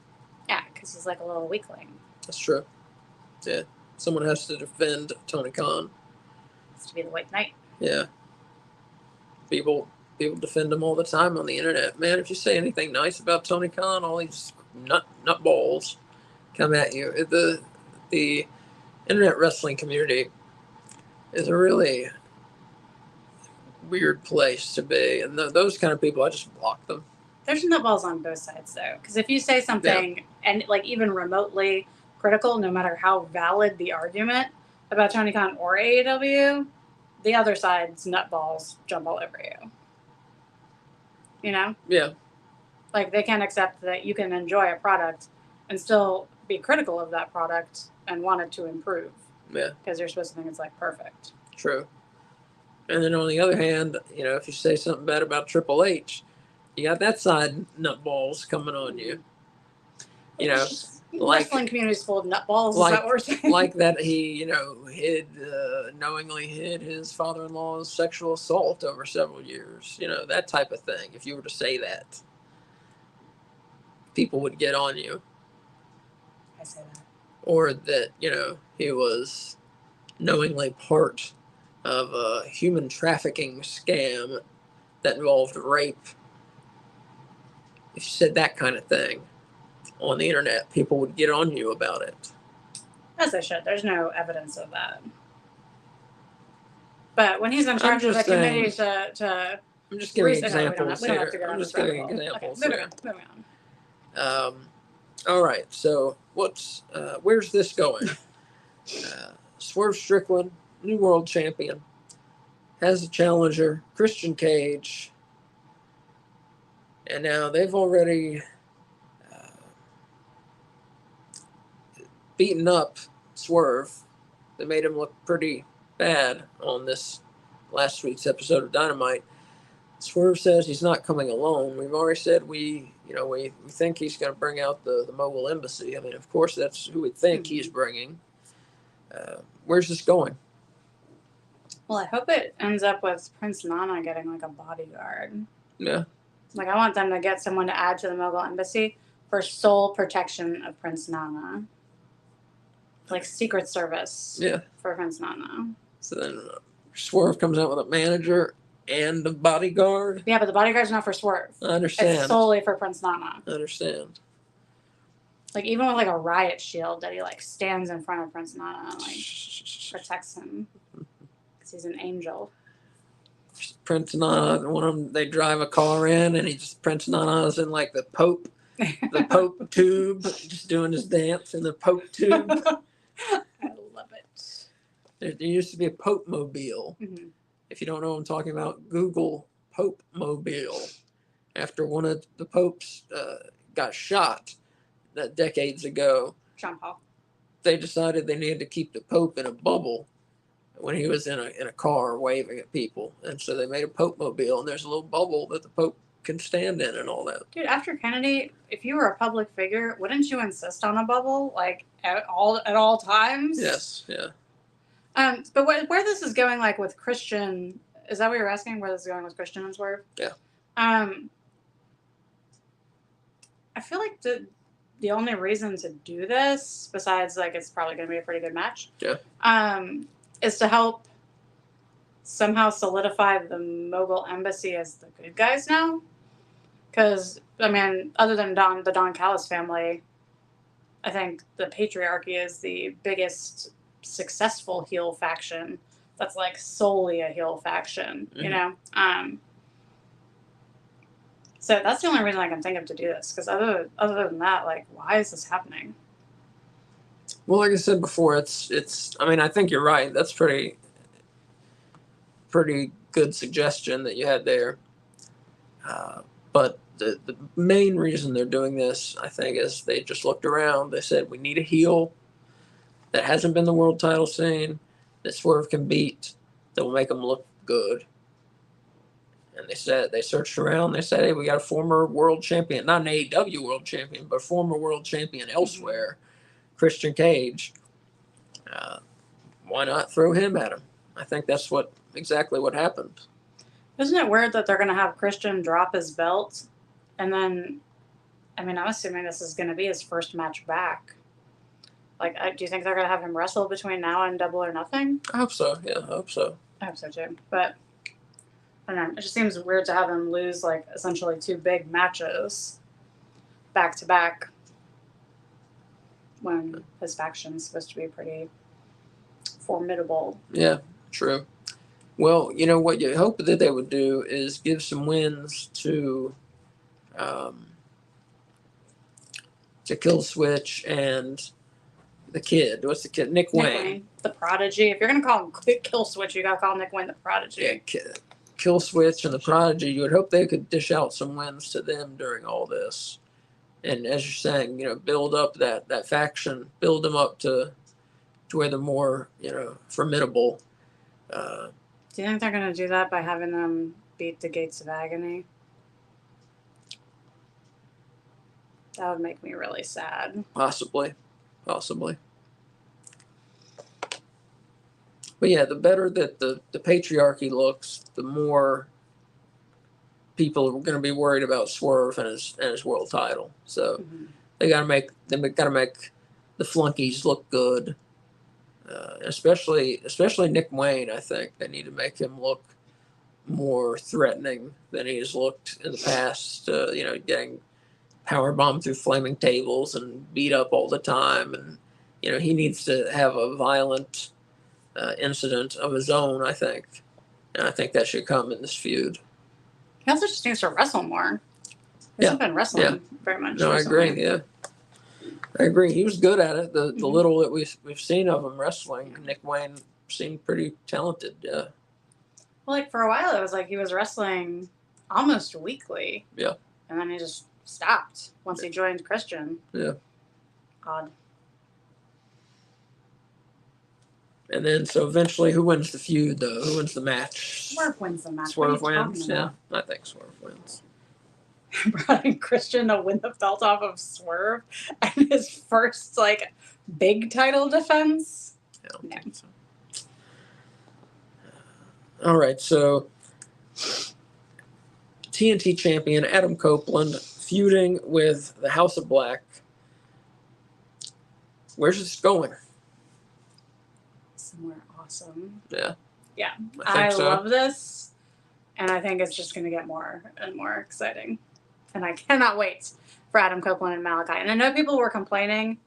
Yeah, because he's like a little weakling. That's true. Yeah. Someone has to defend Tony Khan. Has to be the White Knight. Yeah. People defend him all the time on the internet. Man, if you say anything nice about Tony Khan, all these nutballs come at you. The internet wrestling community is a really weird place to be, and those kind of people, I just block them. There's nutballs on both sides, though, because if you say something and like even remotely critical, no matter how valid the argument about Tony Khan or AEW, the other side's nutballs jump all over you. Yeah. Like, they can't accept that you can enjoy a product and still be critical of that product and want it to improve. Yeah. Because you're supposed to think it's like perfect. True. And then on the other hand, if you say something bad about Triple H, you got that side nutballs coming on you. Wrestling community's full of nutballs, is that what we're saying? Like that he, knowingly hid his father-in-law's sexual assault over several years. That type of thing. If you were to say that, people would get on you. I say that. Or that, he was knowingly part of a human trafficking scam that involved rape. If you said that kind of thing on the internet, people would get on you about it. As they should. There's no evidence of that. But when he's in charge of the committee to I'm just giving examples we don't have to go I'm just giving examples. Okay, moving on. All right, so where's this going? Swerve Strickland, new world champion, has a challenger, Christian Cage, and now they've already beaten up Swerve. They made him look pretty bad on this last week's episode of Dynamite. Swerve says he's not coming alone. We've already said we think he's going to bring out the Mogul Embassy. I mean, of course, that's who we think he's bringing. Where's this going? Well, I hope it ends up with Prince Nana getting like a bodyguard. Yeah. Like, I want them to get someone to add to the Mogul Embassy for sole protection of Prince Nana. Like Secret Service. Yeah. For Prince Nana. So then Swerve comes out with a manager and a bodyguard. Yeah, but the bodyguard's not for Swerve. I understand. It's solely for Prince Nana. I understand. Like, even with like a riot shield that he like stands in front of Prince Nana, like protects him because he's an angel. Prince Nana, one of them, they drive a car in, and Prince Nana's in like the Pope tube, just doing his dance in the Pope tube. I love it. There used to be a Pope Mobile. Mm-hmm. If you don't know what I'm talking about, Google Pope Mobile. After one of the popes got shot decades ago, John Paul. they decided they needed to keep the Pope in a bubble when he was in a car waving at people, and so they made a Pope mobile, and there's a little bubble that the Pope can stand in and all that. Dude, after Kennedy, if you were a public figure, wouldn't you insist on a bubble like at all times? Yes, yeah. But where this is going, like with Christian, is that what you're asking? Where this is going with Christian and Swerve? Yeah. I feel like the only reason to do this, besides like it's probably going to be a pretty good match, is to help somehow solidify the Mogul Embassy as the good guys now. Because, I mean, other than the Don Callis family, I think the Patriarchy is the biggest successful heel faction that's like solely a heel faction, you know? So that's the only reason I can think of to do this. Because other than that, like, why is this happening? Well, like I said before, it's. I mean, I think you're right. That's pretty good suggestion that you had there. But the main reason they're doing this, I think, is they just looked around. They said, we need a heel that hasn't been the world title scene, that Swerve can beat, that will make them look good. And they searched around. They said, hey, we got a former world champion, not an AEW world champion, but a former world champion elsewhere, Christian Cage. Why not throw him at him? I think that's exactly what happened. Isn't it weird that they're going to have Christian drop his belt? And then, I mean, I'm assuming this is going to be his first match back. Like, do you think they're going to have him wrestle between now and Double or Nothing? I hope so. Yeah, I hope so. I hope so too. But, I don't know. It just seems weird to have him lose, like, essentially 2 big matches back to back when his faction's supposed to be pretty formidable. Yeah, true. Well, you know, what you hope that they would do is give some wins to Kill Switch and the kid. What's the kid? Nick Wayne. The Prodigy. If you're going to call him Kill Switch, you got to call Nick Wayne the Prodigy. Yeah, Kill Switch and the Prodigy. You would hope they could dish out some wins to them during all this. And as you're saying, you know, build up that faction, build them up to where they're more, you know, formidable. Do you think they're going to do that by having them beat the Gates of Agony? That would make me really sad. Possibly. But yeah, the better that the Patriarchy looks, the more people are going to be worried about Swerve and his world title. So they got to make the flunkies look good. Especially Nick Wayne, I think they need to make him look more threatening than he has looked in the past. You know, getting power bombed through flaming tables and beat up all the time, and you know he needs to have a violent incident of his own. I think, and I think that should come in this feud. He also just needs to wrestle more. He hasn't been wrestling very much. No, recently. I agree. Yeah. I agree. He was good at it. The little that we've seen of him wrestling, Nick Wayne seemed pretty talented. Yeah. Well, like for a while, it was like he was wrestling almost weekly. Yeah. And then he just stopped once he joined Christian. Yeah. Odd. And then, so eventually, who wins the feud, though? Who wins the match? Swerve wins the match. Swerve wins? Yeah, I think Swerve wins. Brought in Christian to win the belt off of Swerve and his first like big title defense. I don't think so. All right, so TNT champion Adam Copeland feuding with the House of Black. Where's this going? Somewhere awesome. Yeah. Yeah, I love this, and I think it's just going to get more and more exciting. And I cannot wait for Adam Copeland and Malachi. And I know people were complaining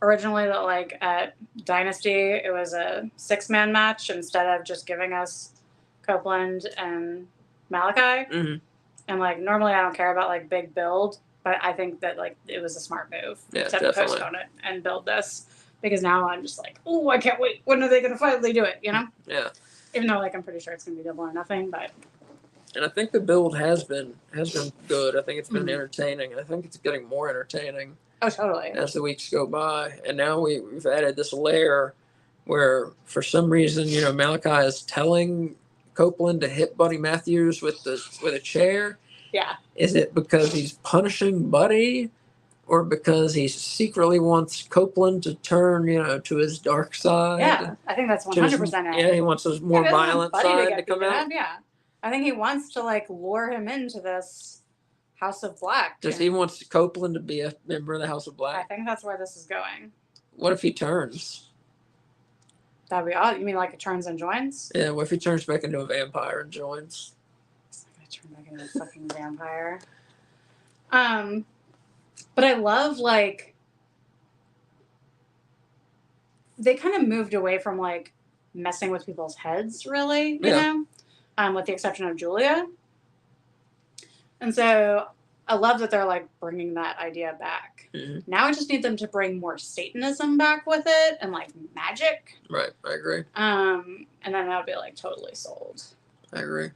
originally that, like, at Dynasty, it was a 6-man match instead of just giving us Copeland and Malachi. Mm-hmm. And, like, normally I don't care about, like, big build, but I think that, like, it was a smart move to postpone it and build this. Because now I'm just like, oh, I can't wait. When are they going to finally do it, you know? Yeah. Even though, like, I'm pretty sure it's going to be Double or Nothing, but... And I think the build has been good. I think it's been entertaining. I think it's getting more entertaining. Oh, totally. As the weeks go by, and now we've added this layer where for some reason, Malachi is telling Copeland to hit Buddy Matthews with a chair. Yeah. Is it because he's punishing Buddy, or because he secretly wants Copeland to turn, to his dark side? Yeah, I think that's 100% it. Yeah, he wants his more violent side to come out. Yeah, I think he wants to lure him into this House of Black. Does he want Copeland to be a member of the House of Black? I think that's where this is going. What if he turns? That'd be odd. You mean like it turns and joins? Yeah, what if he turns back into a vampire and joins? He's not gonna turn back into a fucking vampire. But I love, they kind of moved away from, messing with people's heads, really, you know? With the exception of Julia. And so I love that they're, bringing that idea back. Mm-hmm. Now I just need them to bring more Satanism back with it and, magic. Right, I agree. And then that would be, totally sold. I agree.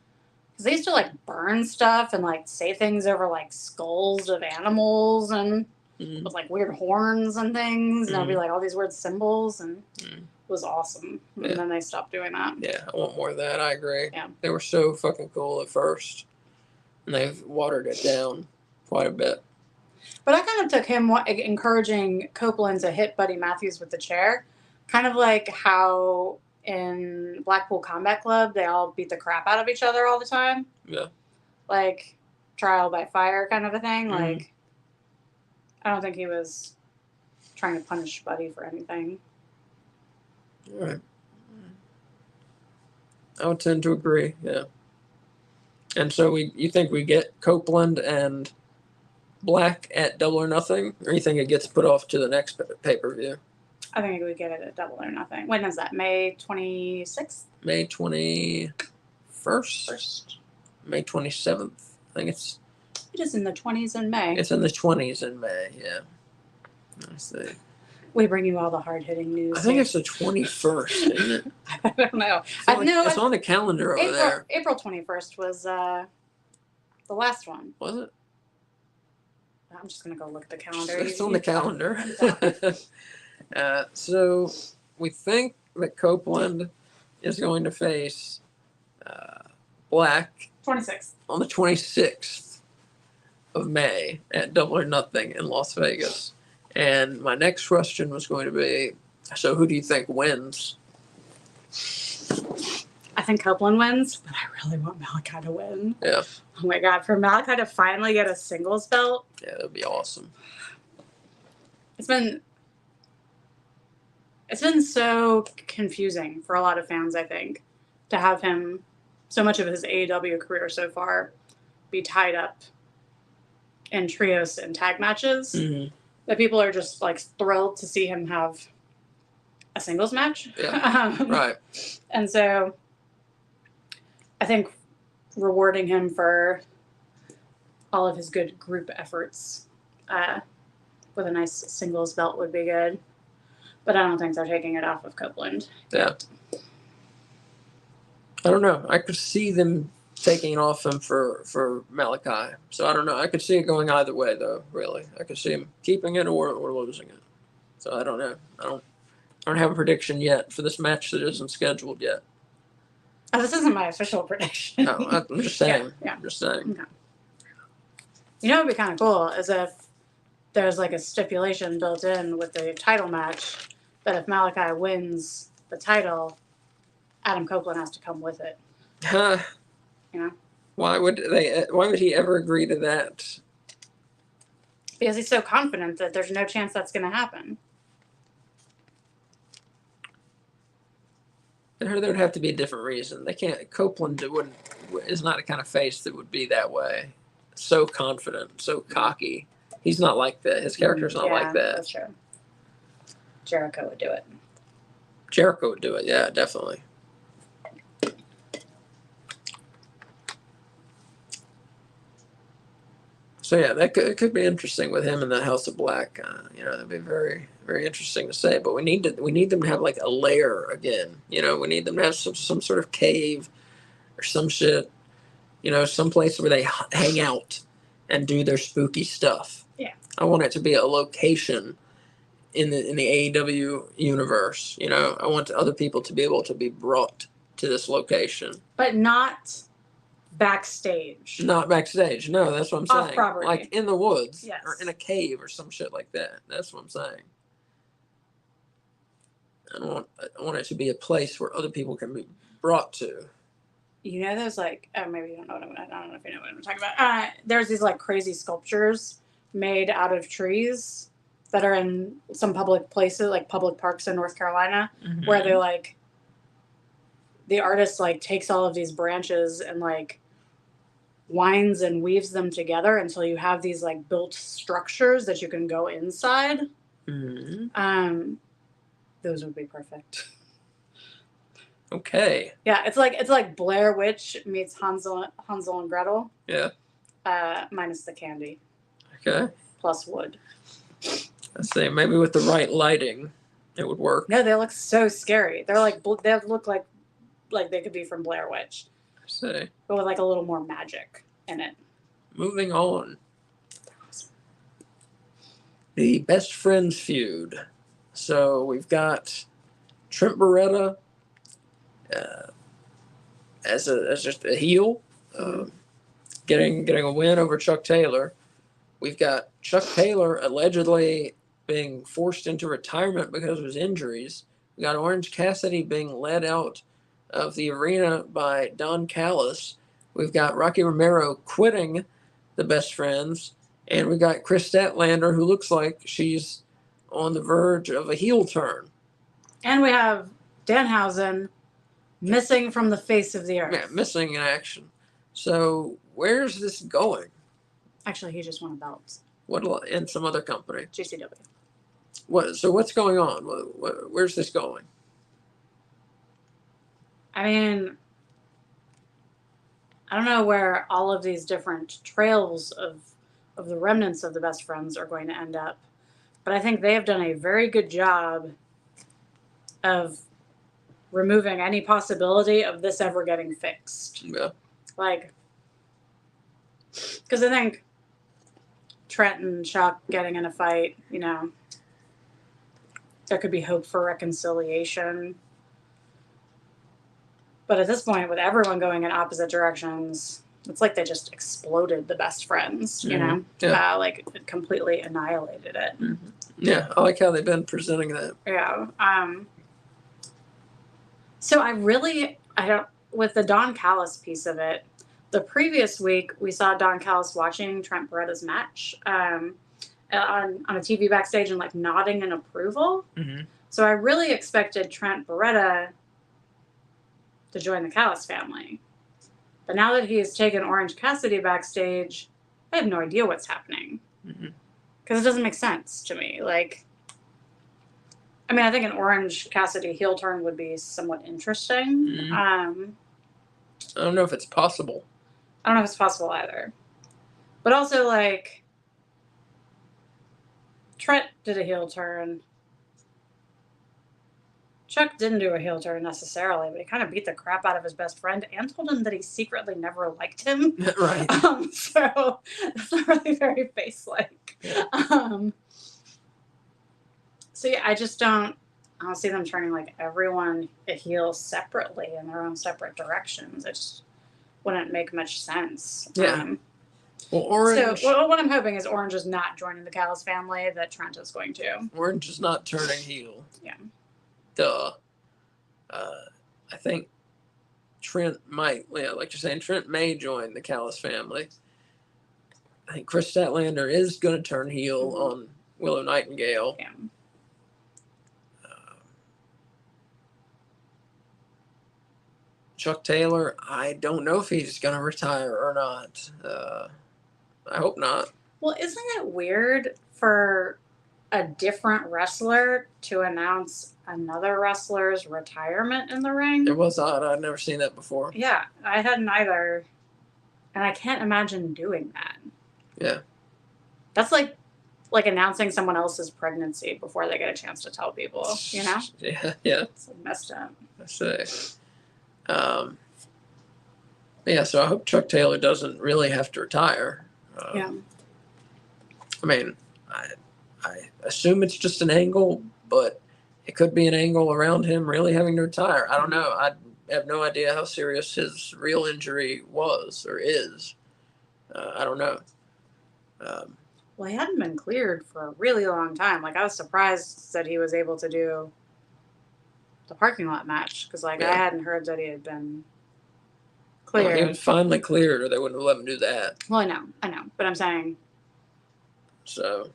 Because they used to, burn stuff and, say things over, skulls of animals and with, weird horns and things. And it would be, all these weird symbols. And it was awesome. And then they stopped doing that. Yeah, I want more of that. I agree. Yeah. They were so fucking cool at first. And they've watered it down quite a bit. But I kind of took him encouraging Copeland to hit Buddy Matthews with the chair. Kind of like how in Blackpool Combat Club, they all beat the crap out of each other all the time. Yeah. Trial by fire kind of a thing. I don't think he was trying to punish Buddy for anything. All right. I would tend to agree, yeah. And so you think we get Copeland and Black at Double or Nothing? Or you think it gets put off to the next pay-per-view? I think we get it at Double or Nothing. When is that? May 26th? May 21st? May 27th. I think it's... It is in the 20s in May. It's in the 20s in May, yeah. Let's see. We bring you all the hard-hitting news. I think it's the 21st, isn't it? I don't know. It's on the calendar over there. April 21st was the last one. Was it? I'm just going to go look at the calendar. It's on the calendar. So we think that Copeland is going to face Black 26th. on the 26th of May at Double or Nothing in Las Vegas. And my next question was going to be, so who do you think wins? I think Copeland wins, but I really want Malachi to win. Yeah. Oh my God, for Malachi to finally get a singles belt. Yeah, that would be awesome. It's been so confusing for a lot of fans, I think, to have him, so much of his AEW career so far, be tied up in trios and tag matches. Mm-hmm. That people are just thrilled to see him have a singles match. Yeah. Right. And so I think rewarding him for all of his good group efforts with a nice singles belt would be good. But I don't think they're taking it off of Copeland. Yeah. I don't know. I could see them taking it off him for Malachi. So I don't know. I could see it going either way, though, really. I could see him keeping it or losing it. So I don't know. I don't have a prediction yet for this match that isn't scheduled yet. Oh, this isn't my official prediction. No, I'm just saying. Yeah. I'm just saying. Okay. You know what would be kind of cool is if there's a stipulation built in with the title match that if Malachi wins the title, Adam Copeland has to come with it. You know? Why would he ever agree to that? Because he's so confident that there's no chance that's going to happen. I heard there would have to be a different reason. They can't. Copeland is not the kind of face that would be that way. So confident, so cocky. He's not like that. His character's not like that. That's true. Jericho would do it. Jericho would do it. Yeah, definitely. So yeah, it could be interesting with him in the House of Black. That'd be very, very interesting to say. But we need them to have a lair again. We need them to have some sort of cave or some shit. Some place where they hang out and do their spooky stuff. Yeah. I want it to be a location in the AEW universe. You know, I want other people to be able to be brought to this location, but not backstage. not backstage. No, that's what I'm saying. Off property, like in the woods, yes, or in a cave or some shit like that. That's what I'm saying. I want it to be a place where other people can be brought to. You know, there's like, oh, maybe you don't know what I don't know if you know what I'm talking about. There's these like crazy sculptures made out of trees that are in some public places, like public parks in North Carolina, Mm-hmm. where they're like, the artist like takes all of these branches and like winds and weaves them together until you have these like built structures that you can go inside. Mm-hmm. Those would be perfect. Okay. Yeah, it's like Blair Witch meets Hansel and Gretel. Yeah. Minus the candy. Okay. Plus wood. Let's see. Maybe with the right lighting, it would work. No, they look so scary. They're like they look like they could be from Blair Witch. Let's see. But with like a little more magic in it. Moving on. The best friends feud. So we've got Trent Beretta as just a heel, getting a win over Chuck Taylor. We've got Chuck Taylor allegedly being forced into retirement because of his injuries. We got Orange Cassidy being led out of the arena by Don Callis. We've got Rocky Romero quitting the Best Friends, and we've got Chris Statlander, who looks like she's on the verge of a heel turn. And we have Danhausen missing from the face of the earth. Yeah, missing in action. So where's this going? Actually, he just won a belt. What in some other company? GCW. So what's going on? Where's this going? I mean, I don't know where all of these different trails of the remnants of the Best Friends are going to end up, but I think they have done a very good job of removing any possibility of this ever getting fixed. Yeah. Like, because I think Trent and Chuck getting in a fight, you know, there could be hope for reconciliation. But at this point, with everyone going in opposite directions, it's like they just exploded the Best Friends, you know? Yeah. Like, it completely annihilated it. Mm-hmm. Yeah, I like how they've been presenting that. Yeah. So with the Don Callis piece of it, the previous week we saw Don Callis watching Trent Beretta's match on a TV backstage and like nodding in approval. Mm-hmm. So I really expected Trent Beretta to join the Callis family. But now that he has taken Orange Cassidy backstage, I have no idea what's happening. Because it doesn't make sense to me. Like, I mean, I think an Orange Cassidy heel turn would be somewhat interesting. Mm-hmm. I don't know if it's possible. I don't know if it's possible either. But also, like, Trent did a heel turn. Chuck didn't do a heel turn necessarily, but he kind of beat the crap out of his best friend and told him that he secretly never liked him. Right. So that's not really very face-like. Yeah. So yeah, I don't see them turning like everyone a heel separately in their own separate directions. It just wouldn't make much sense. Yeah. Well, Orange. So what I'm hoping is Orange is not joining the Callis family that Trent is going to. Orange is not turning heel. Yeah. Duh. I think Trent might, yeah, like you're saying, Trent may join the Callis family. I think Chris Statlander is going to turn heel on Willow Nightingale. Yeah. Chuck Taylor, I don't know if he's going to retire or not. I hope not. Well, isn't it weird for a different wrestler to announce another wrestler's retirement in the ring? It was odd. I'd never seen that before. Yeah, I hadn't either. And I can't imagine doing that. Yeah. That's like announcing someone else's pregnancy before they get a chance to tell people, you know? Yeah. It's like messed up. Let's see. Yeah, so I hope Chuck Taylor doesn't really have to retire. Yeah. I mean, I assume it's just an angle, but it could be an angle around him really having to retire. I don't know. I have no idea how serious his real injury was or is. I don't know. Well, he hadn't been cleared for a really long time. Like, I was surprised that he was able to do the parking lot match because, like, I hadn't heard that he had been cleared. Well, he was finally cleared, or they wouldn't have let him do that. Well, I know, but I'm saying. So,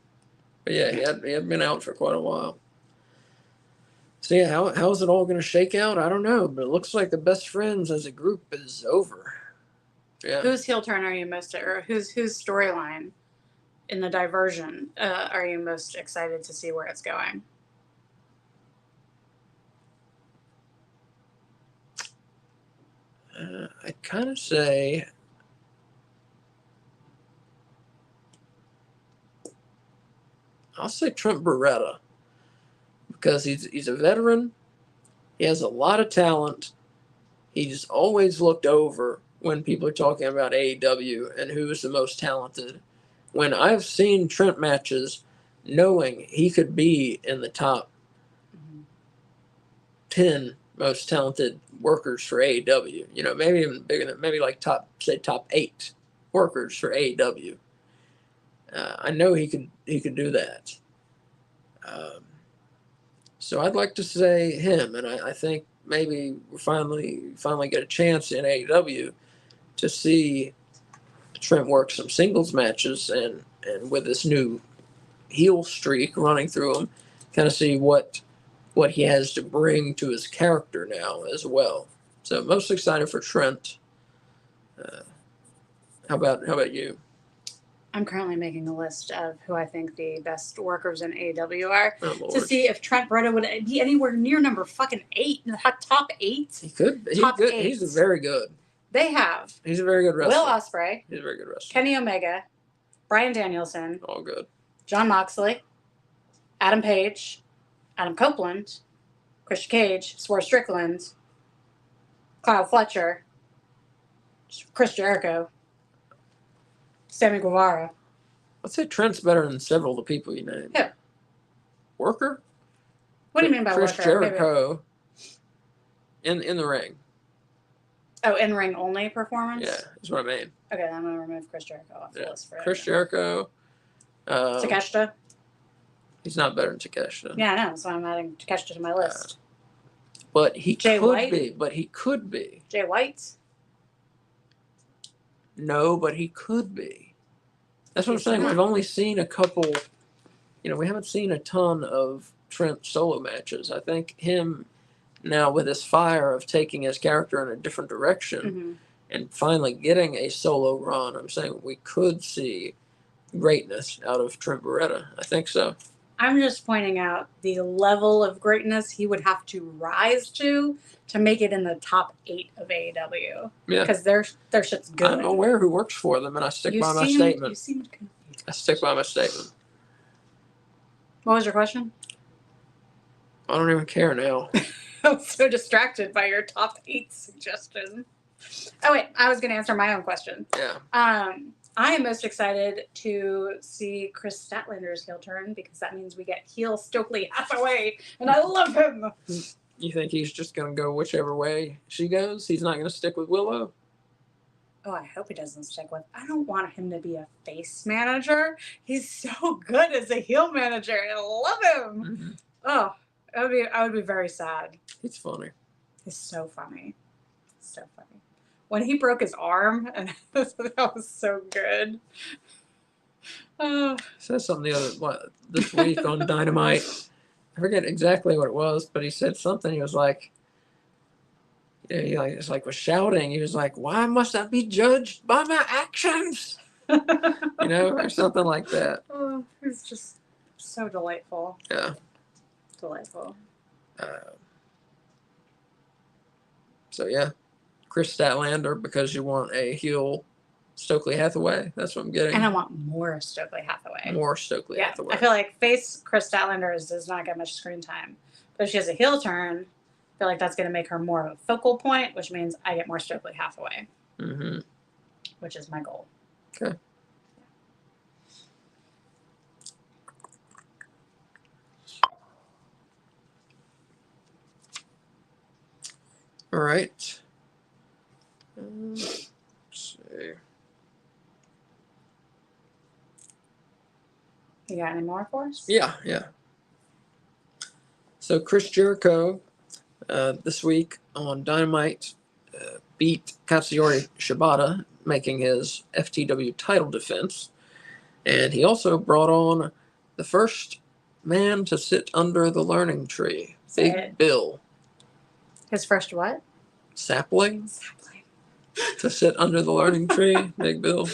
but yeah, he had been out for quite a while. So yeah, how's it all going to shake out? I don't know, but it looks like the best friends as a group is over. Yeah. Whose heel turn are you most, or whose storyline in the diversion are you most excited to see where it's going? I'd kind of say I'll say Trent Beretta because he's a veteran. He has a lot of talent. He's always looked over when people are talking about AEW and who's the most talented. When I've seen Trent matches, knowing he could be in the top 10 most talented workers for AEW, maybe even bigger than maybe like top 8 workers for AEW. I know he could do that. So I'd like to say him, and I think maybe we finally get a chance in AEW to see Trent work some singles matches and with this new heel streak running through him, kind of see what he has to bring to his character now as well. So most excited for Trent. How about you? I'm currently making a list of who I think the best workers in AEW are Oh, to see if Trent Beretta would be anywhere near number fucking 8 in the top 8. He could. Top He's good. 8. He's very good. They have. He's a very good wrestler. Will Ospreay. He's a very good wrestler. Kenny Omega. Bryan Danielson. All good. Jon Moxley. Adam Page. Adam Copeland. Christian Cage. Swerve Strickland. Kyle Fletcher. Chris Jericho. Sammy Guevara. I'd say Trent's better than several of the people you named. Yeah. Worker? What do you mean by Chris worker? Jericho in the ring. Oh, in-ring only performance? Yeah, that's what I mean. Okay, then I'm going to remove Chris Jericho off the list for Chris Jericho. Takeshita? He's not better than Takeshita. Yeah, I know. So I'm adding Takeshita to my list. But he Jay could White? be. But he could be. Jay White? No, but he could be. That's what I'm saying. not. We've only seen a couple. We haven't seen a ton of Trent solo matches. I think him now with his fire of taking his character in a different direction and finally getting a solo run, I'm saying we could see greatness out of Trent Beretta. I think so. I'm just pointing out the level of greatness he would have to rise to make it in the top 8 of AEW. Yeah. Because their shit's good. I'm aware who works for them, and I stick by my statement. You seem confused. I stick by my statement. What was your question? I don't even care now. I was so distracted by your top 8 suggestion. Oh, wait. I was going to answer my own question. Yeah. I am most excited to see Chris Statlander's heel turn because that means we get heel Stokely Hathaway, and I love him. You think he's just going to go whichever way she goes? He's not going to stick with Willow? Oh, I hope he doesn't stick with. I don't want him to be a face manager. He's so good as a heel manager. I love him. Mm-hmm. Oh, I would be very sad. He's funny. He's so funny. So funny. When he broke his arm, and that was so good. Oh. Said something this week on Dynamite. I forget exactly what it was, but he said something. He was like, was shouting. He was like, "Why must I be judged by my actions?" Or something like that. Oh, he's just so delightful. Yeah. Delightful. So yeah, Chris Statlander because you want a heel Stokely Hathaway. That's what I'm getting. And I want more Stokely Hathaway. More Stokely Hathaway. I feel like face Chris Statlander does not get much screen time. But if she has a heel turn, I feel like that's going to make her more of a focal point, which means I get more Stokely Hathaway. Mm-hmm. Which is my goal. Okay. All right. Let's see. You got any more for us? Yeah. So Chris Jericho this week on Dynamite beat Katsuyori Shibata, making his FTW title defense. And he also brought on the first man to sit under the learning tree, Big Bill. His first what? Sapling? To sit under the learning tree, Big Bill.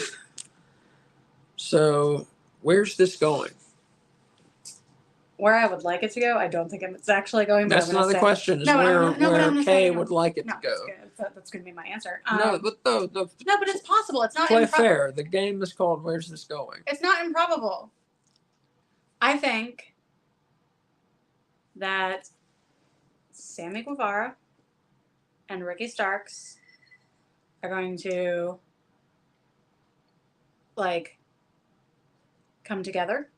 So, where's this going? Where I would like it to go, I don't think it's actually going. But That's not the question. Is no, where Kay would like it to go. That's going to be my answer. No, but it's possible. It's not play fair. The game is called "Where's This Going?" It's not improbable. I think that Sammy Guevara and Ricky Starks are going to come together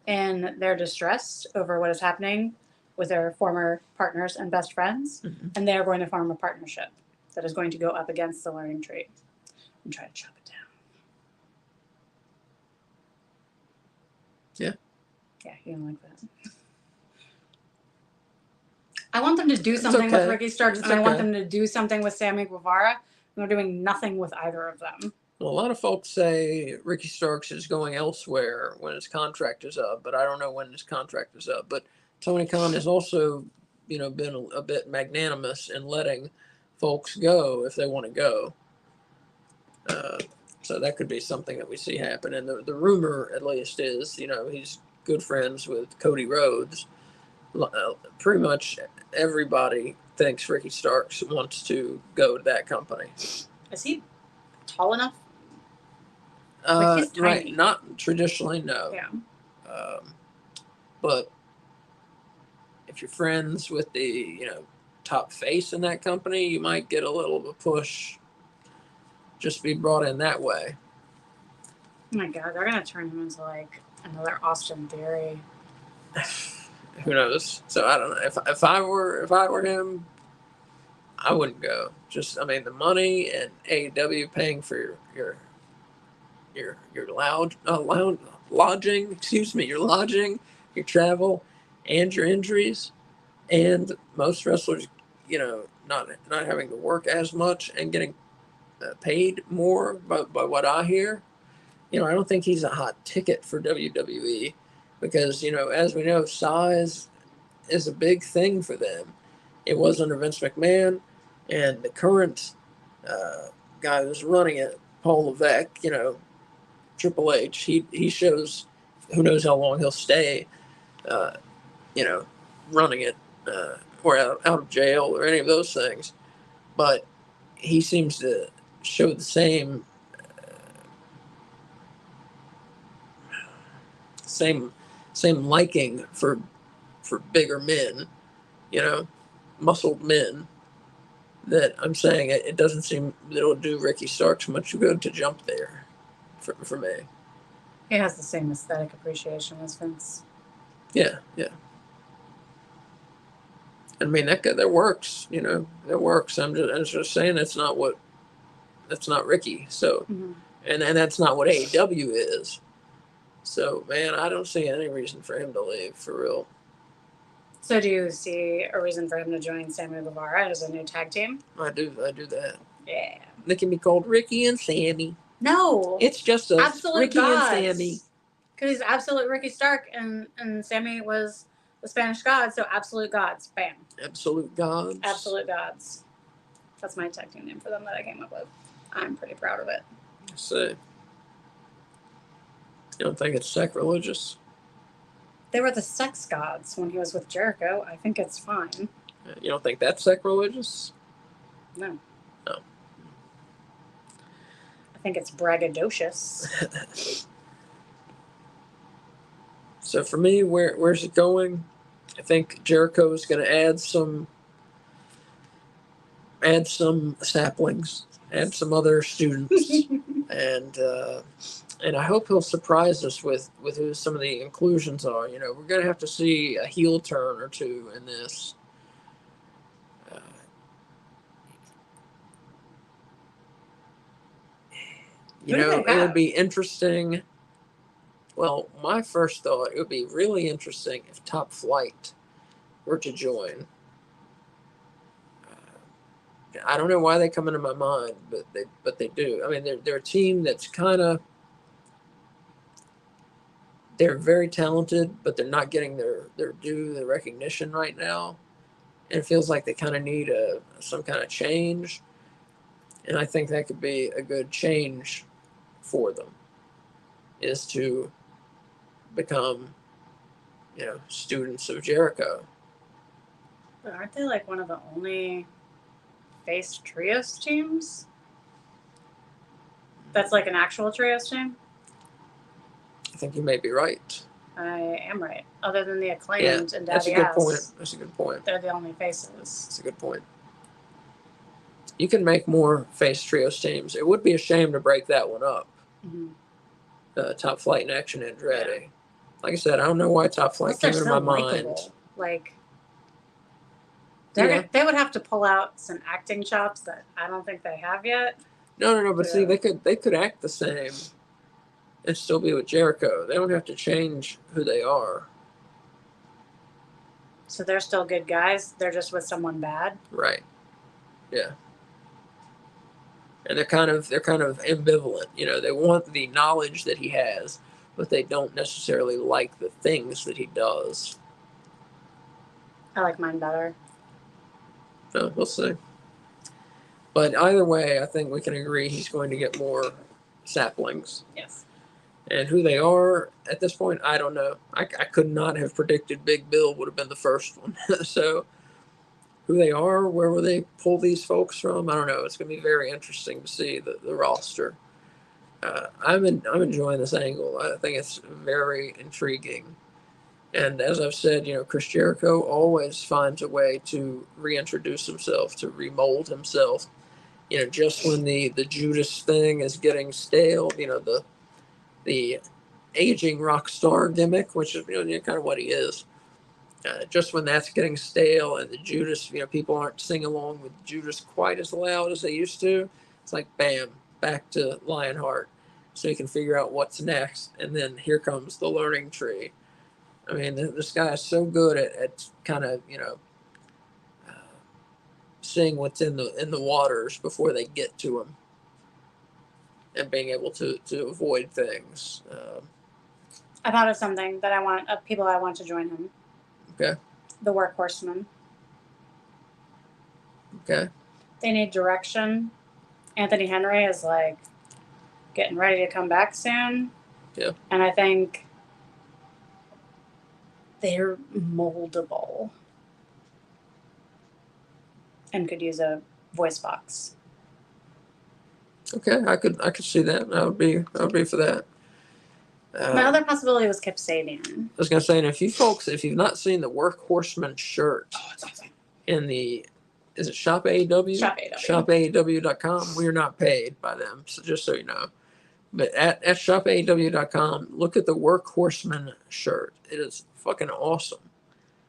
in their distress over what is happening with their former partners and best friends, and they are going to form a partnership that is going to go up against the learning tree and try to chop it down. Yeah, you don't like that. I want them to do something with Ricky Starks, and I want them to do something with Sammy Guevara, and they're doing nothing with either of them. Well, a lot of folks say Ricky Starks is going elsewhere when his contract is up, but I don't know when his contract is up. But Tony Khan has also, been a bit magnanimous in letting folks go if they want to go. So that could be something that we see happen. And the rumor, at least, is, he's good friends with Cody Rhodes. Pretty much everybody thinks Ricky Starks wants to go to that company. Is he tall enough? Right, not traditionally, no. Yeah. But if you're friends with the, top face in that company, you might get a little of a push. Just be brought in that way. Oh my God, they're gonna turn him into another Austin Theory. Who knows? So I don't know. If I were him, I wouldn't go. Just the money and AEW paying for your lodging, your lodging, your travel, and your injuries, and most wrestlers, not having to work as much and getting paid more by what I hear. I don't think he's a hot ticket for WWE because, as we know, size is a big thing for them. It was under Vince McMahon, and the current guy who's running it, Paul Levesque, Triple H, he shows who knows how long he'll stay, running it or out of jail or any of those things. But he seems to show the same liking for bigger men, muscled men, that I'm saying it doesn't seem that it'll do Ricky Starks much good to jump there for me. He has the same aesthetic appreciation as Vince. Yeah. I mean, that works, that works. I'm just saying that's not Ricky. So, and that's not what AEW is. So, man, I don't see any reason for him to leave, for real. So do you see a reason for him to join Sammy Guevara as a new tag team? I do that. Yeah. They can be called Ricky and Sammy. No. It's just Ricky gods. And Sammy. Because he's absolute Ricky Stark, and Sammy was the Spanish god, so absolute gods. Bam. Absolute gods. Absolute gods. That's my tag team name for them that I came up with. I'm pretty proud of it. I see. You don't think it's sacrilegious? They were the sex gods when he was with Jericho. I think it's fine. You don't think that's sacrilegious? No. No. I think it's braggadocious. So for me, where's it going? I think Jericho is going to add some saplings, add some other students, and I hope he'll surprise us with who some of the inclusions are. We're going to have to see a heel turn or two in this. You Who do know, they it would have? be interesting. Well, my first thought, it would be really interesting if Top Flight were to join. I don't know why they come into my mind, but they do. I mean, they're a team that's kind of, they're very talented, but they're not getting their due, the recognition right now. And it feels like they kind of need some kind of change. And I think that could be a good change for them, is to become, students of Jericho. But aren't they like one of the only face trios teams? That's like an actual trios team? I think you may be right. I am right. Other than the Acclaimed Yeah, and that's a Daddy good Ass, point. That's a good point. they're the only faces. That's a good point. You can make more face trios teams. It would be a shame to break that one up. Mm-hmm. Top Flight and Action Andretti. Yeah. Like I said, I don't know why Top Flight came into my mind. Like, yeah. They would have to pull out some acting chops that I don't think they have yet. No. But see, they could act the same and still be with Jericho. They don't have to change who they are. So they're still good guys. They're just with someone bad. Right. Yeah. And they're kind of ambivalent. You know, they want the knowledge that he has, but they don't necessarily like the things that he does. I like mine better. So we'll see. But either way, I think we can agree he's going to get more saplings. Yes. And who they are at this point, I don't know. I could not have predicted Big Bill would have been the first one. So who they are, where will they pull these folks from? I don't know. It's going to be very interesting to see the roster. I'm enjoying this angle. I think it's very intriguing. And as I've said, Chris Jericho always finds a way to reintroduce himself, to remold himself. Just when the Judas thing is getting stale, the aging rock star gimmick, which is kind of what he is. Just when that's getting stale and the Judas, people aren't singing along with Judas quite as loud as they used to, it's like, bam, back to Lionheart. So you can figure out what's next. And then here comes the learning tree. I mean, this guy is so good at kind of, seeing what's in the waters before they get to him and being able to avoid things. I thought of something that I want, of people I want to join him. Okay. The Workhorsemen. Okay. They need direction. Anthony Henry is like getting ready to come back soon. Yeah. And I think they're moldable and could use a voice box. Okay, I could see that. I would be for that. My other possibility was Kip Sabian. I was gonna say, and if you've not seen the Workhorseman shirt, it's awesome. In is it Shop AEW? Shop AEW. ShopAEW.com. We are not paid by them, so just so you know. But at ShopAEW.com, look at the Workhorseman shirt. It is fucking awesome.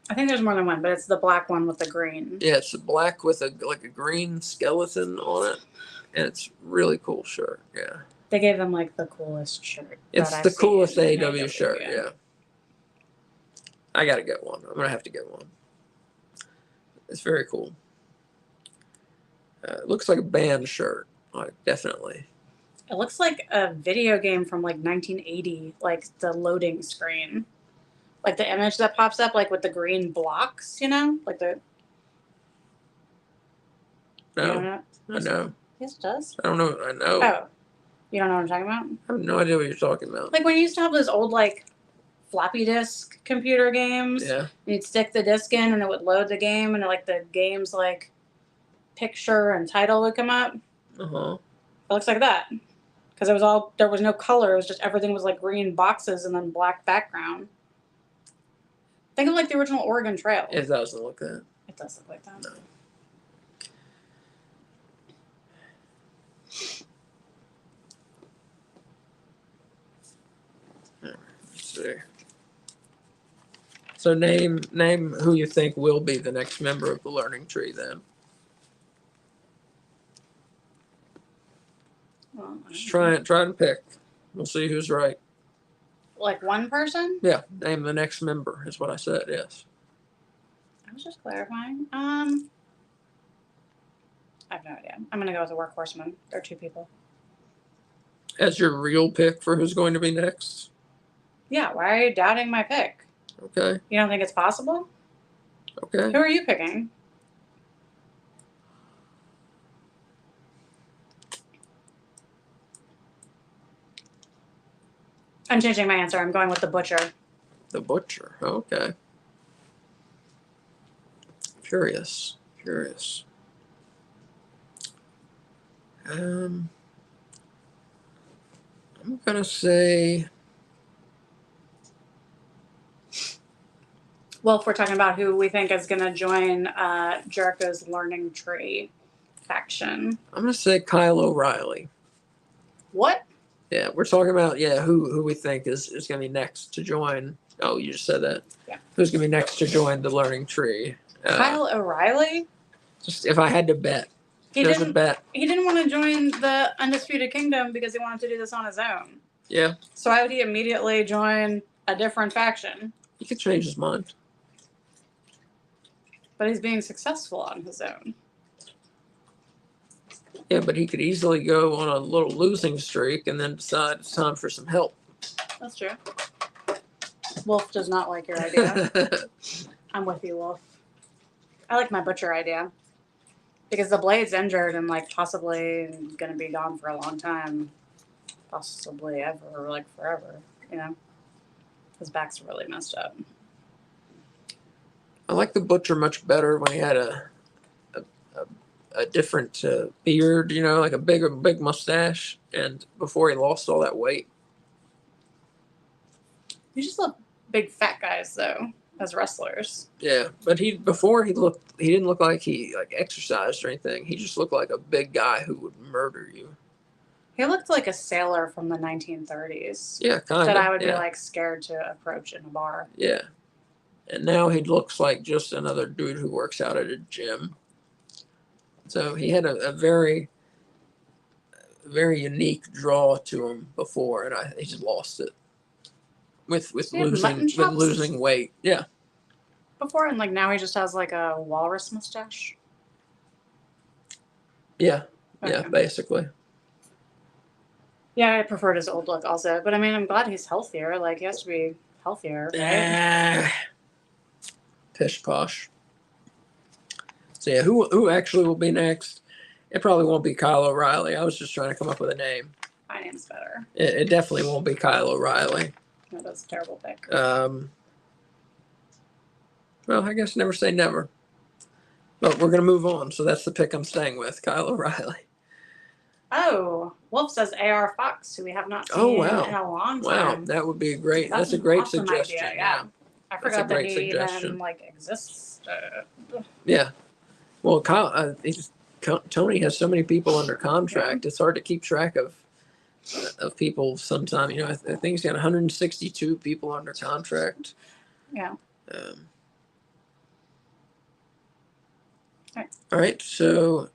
I think there's more than one, but it's the black one with the green. Yeah, it's black with a green skeleton on it, and it's really cool shirt. Yeah. They gave them like the coolest shirt. It's the coolest AEW shirt. Yeah. I gotta get one. I'm gonna have to get one. It's very cool. It looks like a band shirt, like definitely. It looks like a video game from like 1980, like the loading screen. Like the image that pops up, like with the green blocks, like the. No, I know. Yes, it does. I don't know. I know. Oh, you don't know what I'm talking about? I have no idea what you're talking about. Like when you used to have those old like floppy disk computer games. Yeah. You'd stick the disc in, and it would load the game, and like the game's like picture and title would come up. It looks like that. Because there was no color. It was just everything was like green boxes and then black background. Think of like the original Oregon Trail. It doesn't look that. It does look like that. No. Let's see. So name who you think will be the next member of the Learning Tree then. Well, Just try to pick. We'll see who's right. Like one person? Yeah, name the next member is what I said. Yes. I was just clarifying. I have no idea. I'm gonna go with the Workhorsemen. They're 2 people. As your real pick for who's going to be next. Yeah. Why are you doubting my pick? Okay. You don't think it's possible? Okay. Who are you picking? I'm changing my answer. I'm going with the Butcher. The Butcher. Okay. Curious. I'm gonna say. Well, if we're talking about who we think is gonna join Jericho's Learning Tree faction. I'm gonna say Kyle O'Reilly. What? Yeah, we're talking about who we think is gonna be next to join. Oh, you just said that. Yeah. Who's gonna be next to join the Learning Tree? Kyle O'Reilly? Just if I had to bet. He There's a didn't bet. want to join the Undisputed Kingdom because he wanted to do this on his own. Yeah. So why would he immediately join a different faction? He could change his mind. But he's being successful on his own. Yeah, but he could easily go on a little losing streak and then decide it's time for some help. That's true. Wolf does not like your idea. I'm with you, Wolf. I like my Butcher idea. Because the Blade's injured and possibly going to be gone for a long time. Possibly ever, forever, His back's really messed up. I like the Butcher much better when he had a different beard, like a big mustache, and before he lost all that weight. You just love big fat guys, though, as wrestlers. Yeah, but he didn't look like he exercised or anything. He just looked like a big guy who would murder you. He looked like a sailor from the 1930s. Yeah, kind of. That I would be scared to approach in a bar. Yeah. And now he looks like just another dude who works out at a gym. So he had a very, very unique draw to him before, and he just lost it with losing weight. Yeah. Before, and now he just has a walrus mustache. Yeah. Okay. Yeah, basically. Yeah, I preferred his old look also, but I'm glad he's healthier. He has to be healthier, right? Pish posh. So yeah, who actually will be next? It probably won't be Kyle O'Reilly. I was just trying to come up with a name. My name's better. It definitely won't be Kyle O'Reilly. No, that's a terrible pick. Well, I guess never say never. But we're gonna move on. So that's the pick I'm staying with, Kyle O'Reilly. Oh, Wolf says A.R. Fox, who we have not seen in a long time. Wow, that would be great. That's a great awesome suggestion. Idea, yeah. I forgot that he even exists. Yeah. Well, Kyle, Tony has so many people under contract. Yeah. It's hard to keep track of people sometimes. I think he's got 162 people under contract. Yeah. All right. So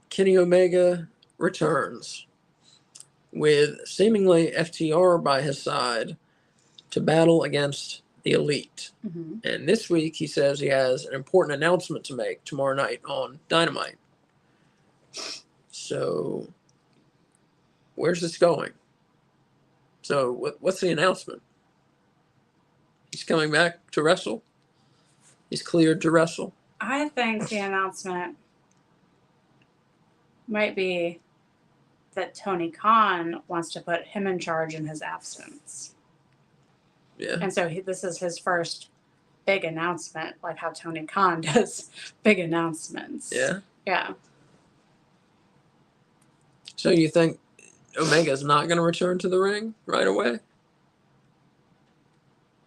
Kenny Omega returns with seemingly FTR by his side to battle against the Elite. Mm-hmm. And this week he says he has an important announcement to make tomorrow night on Dynamite. So where's this going? So what's the announcement? He's coming back to wrestle? He's cleared to wrestle? I think the announcement might be that Tony Khan wants to put him in charge in his absence. Yeah. And so this is his first big announcement, like how Tony Khan does big announcements. Yeah. Yeah. So you think Omega's not going to return to the ring right away?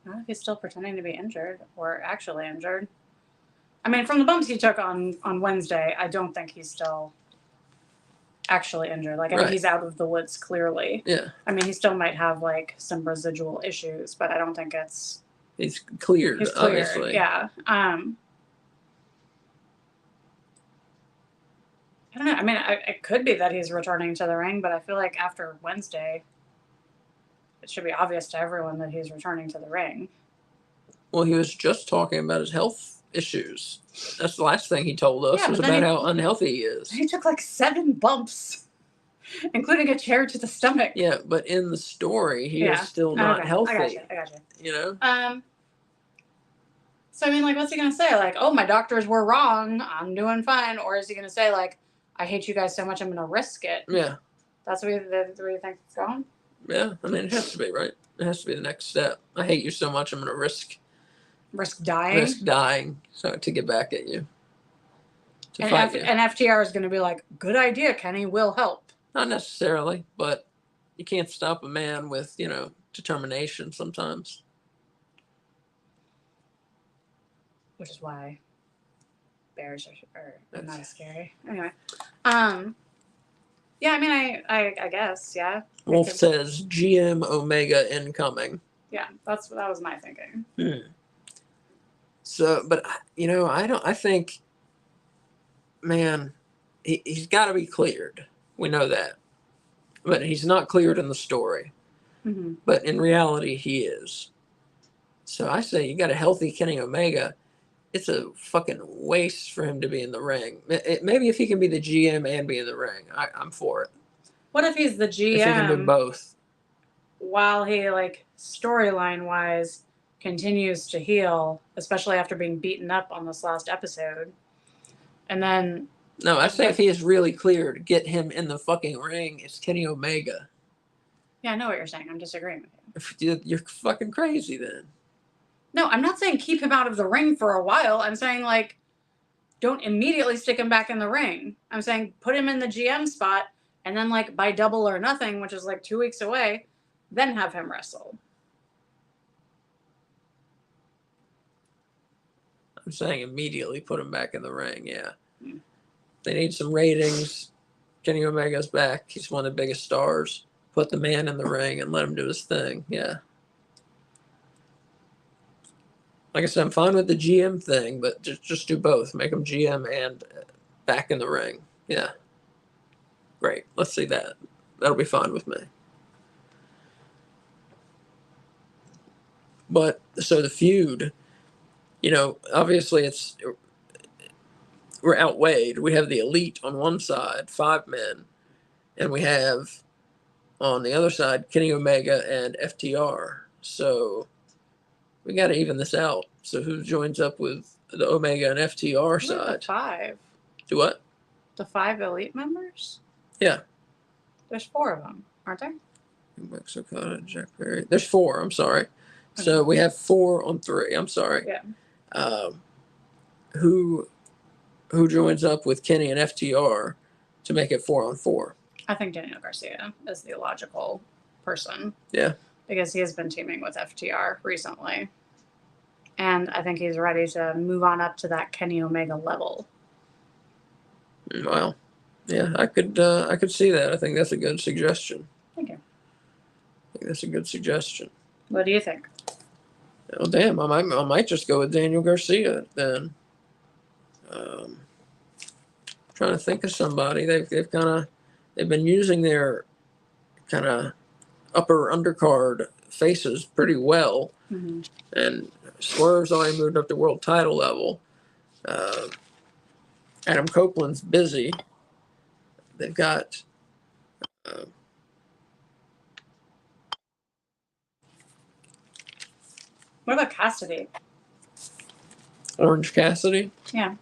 Not if he's still pretending to be injured or actually injured. From the bumps he took on Wednesday, I don't think he's still actually injured. I think he's out of the woods clearly. Yeah. He still might have some residual issues, but I don't think it's... He's cleared, obviously. Yeah. I I don't know. I mean, it could be that he's returning to the ring, but I feel like after Wednesday, it should be obvious to everyone that he's returning to the ring. Well, he was just talking about his health issues. That's the last thing he told us, Yeah, was but then about how unhealthy he is. He took like 7 bumps, including a chair to the stomach. Yeah, but in the story, he is still not healthy. I got you. You know? So, I mean, like, what's he going to say? Like, oh, my doctors were wrong. I'm doing fine. Or is he going to say, like, I hate you guys so much, I'm going to risk it? Yeah. That's where you think it's going? Yeah, I mean, it has to be, right? It has to be the next step. I hate you so much, I'm going to risk dying so to get back at you. And FTR is going to be like, good idea, Kenny, will help. Not necessarily, but you can't stop a man with, determination sometimes. Which is why bears are not as scary. Anyway. Yeah, I mean, I guess, yeah. Wolf says GM Omega incoming. Yeah, that was my thinking. So, but, I think, man, he's got to be cleared. We know that. But he's not cleared in the story. Mm-hmm. But in reality, he is. So I say you got a healthy Kenny Omega. It's a fucking waste for him to be in the ring. Maybe if he can be the GM and be in the ring, I'm for it. What if he's the GM? If he can do both. While he, like, storyline-wise, continues to heal, especially after being beaten up on this last episode. And then... No, I say if he is really cleared, get him in the fucking ring. It's Kenny Omega. Yeah, I know what you're saying. I'm disagreeing with you. You're fucking crazy then. No, I'm not saying keep him out of the ring for a while. I'm saying, like, don't immediately stick him back in the ring. I'm saying put him in the GM spot, and then, like, by Double or Nothing, which is, like, 2 weeks away, then have him wrestle. I'm saying immediately put him back in the ring, yeah. They need some ratings. Kenny Omega's back. He's one of the biggest stars. Put the man in the ring and let him do his thing, yeah. Like I said, I'm fine with the GM thing, but just do both. Make him GM and back in the ring. Yeah. Great. Let's see that. That'll be fine with me. But, so the feud, obviously we're outweighed. We have the Elite on one side, 5 men, and we have on the other side Kenny Omega and FTR. So we got to even this out. So who joins up with the Omega and FTR side? The 5. Do what? The 5 Elite members? Yeah. There's 4 of them, aren't there? Mexico, Jack Perry. There's 4. I'm sorry. Okay. So we have 4 on 3. I'm sorry. Yeah. Who joins up with Kenny and FTR to make it 4 on 4? I think Daniel Garcia is the logical person. Yeah. Because he has been teaming with FTR recently. And I think he's ready to move on up to that Kenny Omega level. Wow. Yeah, I could see that. I think that's a good suggestion. Thank you. I think that's a good suggestion. What do you think? Well, damn, I might just go with Daniel Garcia then. Trying to think of somebody. They've been using their kind of upper undercard faces pretty well. Mm-hmm. And Swerve's already moved up to world title level. Adam Copeland's busy. They've got what about Cassidy? Orange Cassidy? Yeah.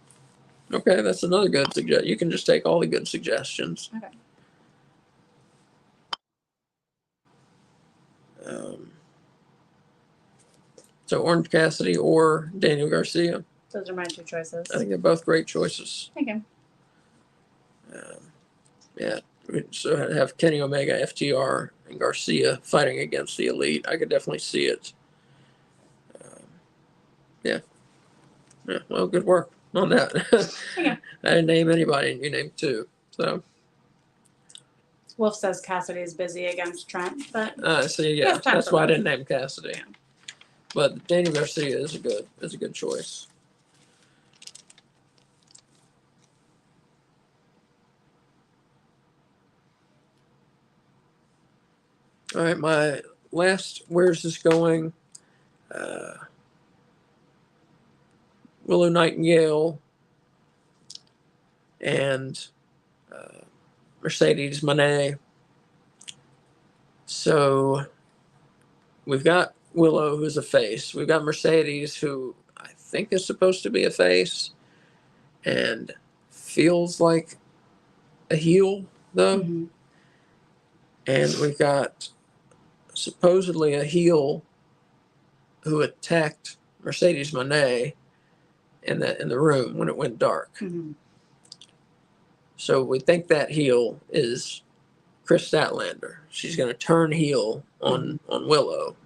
Okay, that's another good suggestion. You can just take all the good suggestions. Okay. So Orange Cassidy or Daniel Garcia. Those are my 2 choices. I think they're both great choices. Thank you. Yeah. So have Kenny Omega, FTR, and Garcia fighting against the Elite. I could definitely see it. Yeah. Yeah. Well, good work on that. Yeah. I didn't name anybody, and you named 2. So. Wolf says Cassidy is busy against Trent, but yeah, that's why I didn't name Cassidy. Yeah. But Daniel Garcia is a good choice. All right, my last, where's this going? Willow Nightingale and Mercedes Moné. So we've got Willow, who's a face. We've got Mercedes, who I think is supposed to be a face and feels like a heel, though. Mm-hmm. And we've got supposedly a heel who attacked Mercedes Moné in the room when it went dark. Mm-hmm. So we think that heel is Chris Statlander. She's going to turn heel on Willow.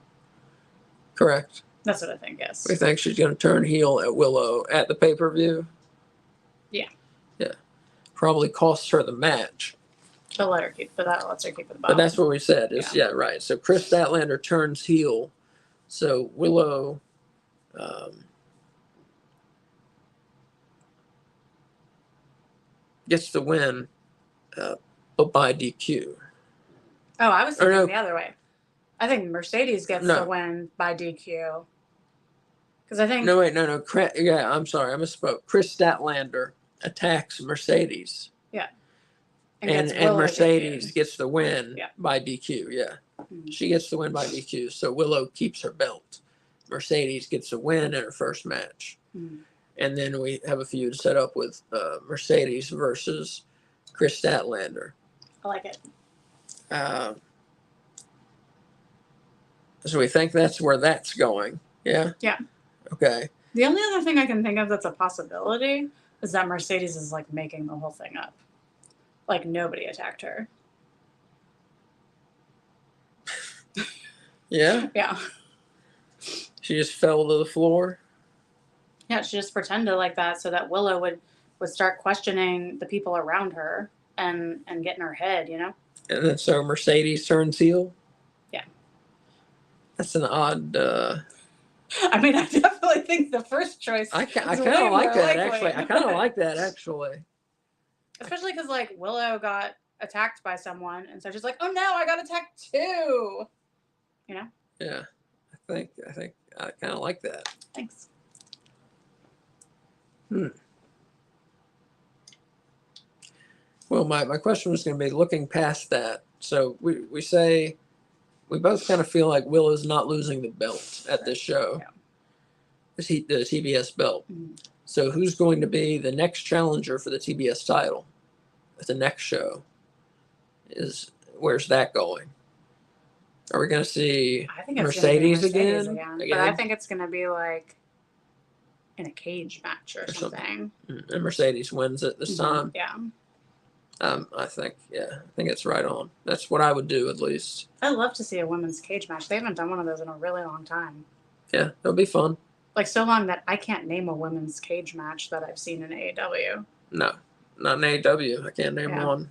Correct? That's what I think, yes. We think she's going to turn heel at Willow at the pay-per-view. Yeah. Yeah. Probably costs her the match. But that lets her keep the belt. But that's what we said. Yeah, right. So Chris Statlander turns heel. So Willow gets the win, but by DQ. Oh, I was thinking the other way. I think Mercedes gets the win by DQ. Because I think... No. Yeah, I'm sorry. I misspoke. Chris Statlander attacks Mercedes. Yeah. And Mercedes gets the win by DQ, yeah. Mm-hmm. She gets the win by DQ, so Willow keeps her belt. Mercedes gets the win in her first match. Mm-hmm. And then we have a feud set up with Mercedes versus Chris Statlander. I like it. So we think that's where that's going, yeah? Yeah. Okay. The only other thing I can think of that's a possibility is that Mercedes is like making the whole thing up. Like nobody attacked her. Yeah? Yeah. She just fell to the floor? Yeah, she just pretended like that so that Willow would start questioning the people around her and get in her head, you know? And then so Mercedes turns heel? Yeah. That's an odd... I mean, I definitely think the first choice I kind of like that, actually. I kind of like that, actually. Especially because, like, Willow got attacked by someone, and so she's like, oh, no, I got attacked too. You know? Yeah. I think I kind of like that. Thanks. Well, my question was going to be looking past that. So we say we both kind of feel like Willow's not losing the belt at this show. Yeah. The TBS belt. Mm-hmm. So who's going to be the next challenger for the TBS title at the next show? Where's that going? Are we going to see Mercedes again? But I think it's going to be like in a cage match or something. And Mercedes wins it this time. Yeah. I think it's right on. That's what I would do, at least. I'd love to see a women's cage match. They haven't done one of those in a really long time. Yeah, it'll be fun. Like, so long that I can't name a women's cage match that I've seen in AEW. No, not in AEW. I can't name one.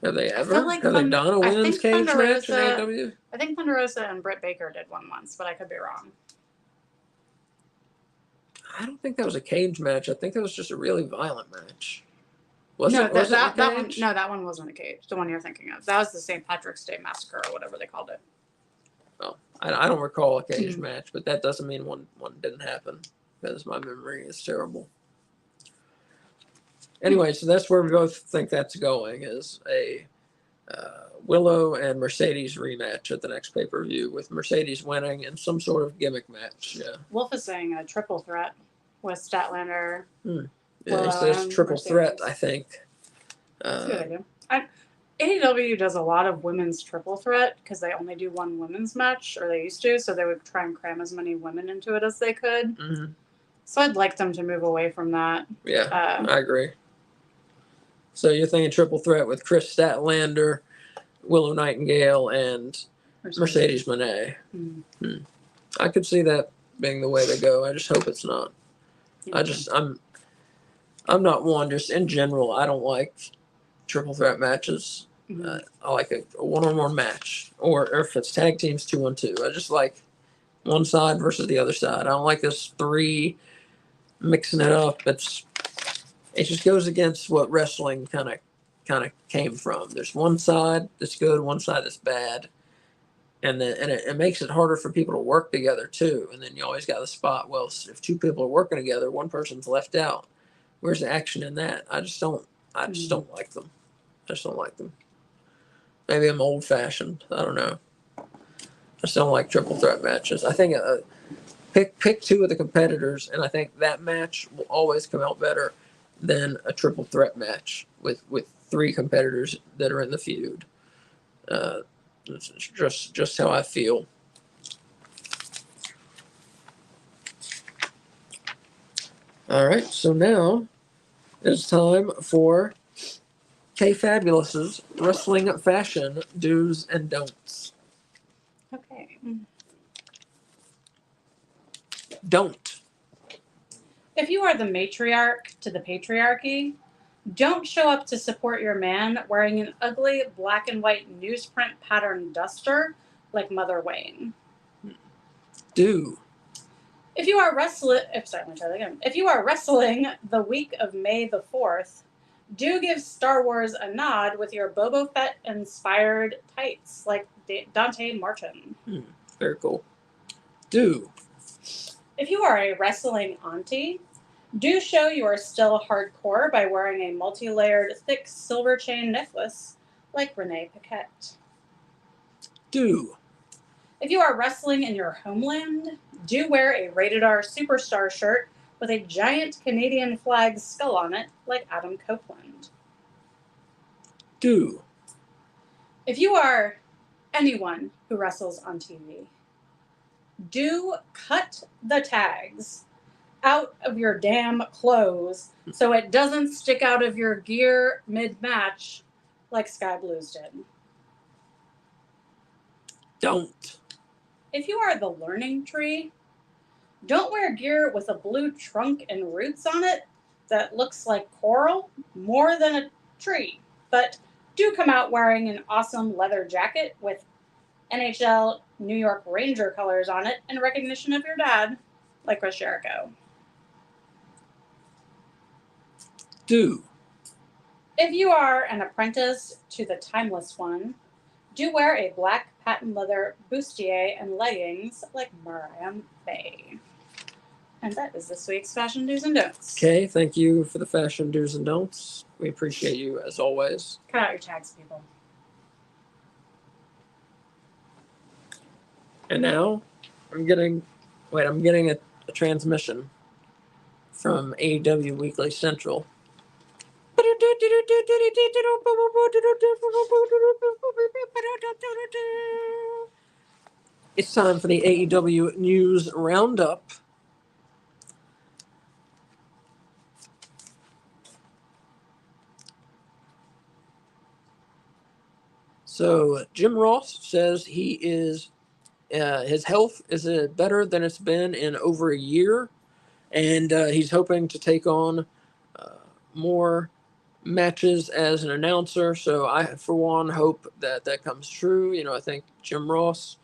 Have they ever? Like have they done a women's cage match in AEW? I think Thunder Rosa and Britt Baker did one once, but I could be wrong. I don't think that was a cage match. I think that was just a really violent match. That one wasn't a cage. The one you're thinking of. That was the St. Patrick's Day Massacre or whatever they called it. Oh, I don't recall a cage match, but that doesn't mean one didn't happen because my memory is terrible. Anyway, so that's where we both think that's going, is a Willow and Mercedes rematch at the next pay-per-view with Mercedes winning in some sort of gimmick match. Yeah. Wolf is saying a triple threat with Statlander. Yeah, he says triple threat, I think. That's a good idea. AEW does a lot of women's triple threat because they only do one women's match, or they used to, so they would try and cram as many women into it as they could. Mm-hmm. So I'd like them to move away from that. Yeah, I agree. So you're thinking triple threat with Chris Statlander, Willow Nightingale, and Mercedes Moné. Mm-hmm. I could see that being the way to go. I just hope it's not. Mm-hmm. I'm not one, just in general, I don't like triple threat matches. Mm-hmm. I like a one-on-one match, or if it's tag teams 2-on-2. I just like one side versus the other side. I don't like this 3 mixing it up. It just goes against what wrestling kind kind of came from. There's one side that's good, one side that's bad, and it makes it harder for people to work together too. And then you always got the spot. Well, if two people are working together, one person's left out. Where's the action in that? I just don't like them. I just don't like them. Maybe I'm old fashioned. I don't know. I just don't like triple threat matches. I think pick two of the competitors, and I think that match will always come out better than a triple threat match with three competitors that are in the feud. It's just how I feel. All right, so now it's time for Kay Fabulous's wrestling fashion do's and don'ts. Okay. Don't. If you are the matriarch to the patriarchy, don't show up to support your man wearing an ugly black and white newsprint pattern duster like Mother Wayne. Do. If you are wrestling, If you are wrestling the week of May the 4th, do give Star Wars a nod with your Boba Fett inspired tights like Dante Martin. Very cool. Do. If you are a wrestling auntie, do show you are still hardcore by wearing a multi-layered thick silver chain necklace like Renee Paquette. Do. If you are wrestling in your homeland, do wear a Rated R Superstar shirt with a giant Canadian flag skull on it like Adam Copeland. Do. If you are anyone who wrestles on TV, do cut the tags out of your damn clothes so it doesn't stick out of your gear mid-match like Sky Blues did. Don't. If you are the learning tree, don't wear gear with a blue trunk and roots on it that looks like coral more than a tree, but do come out wearing an awesome leather jacket with NHL New York Ranger colors on it in recognition of your dad, like Chris Jericho. Do. If you are an apprentice to the Timeless One, do wear a black patent leather bustier and leggings like Mariah May. And that is this week's Fashion Do's and Don'ts. Okay, thank you for the fashion do's and don'ts. We appreciate you as always. Cut out your tags, people. And now I'm getting a transmission from AEW Weekly Central. It's time for the AEW News Roundup. So Jim Ross says he is his health is better than it's been in over a year, and he's hoping to take on more matches as an announcer. So I, for one, hope that comes true. I think Jim Ross,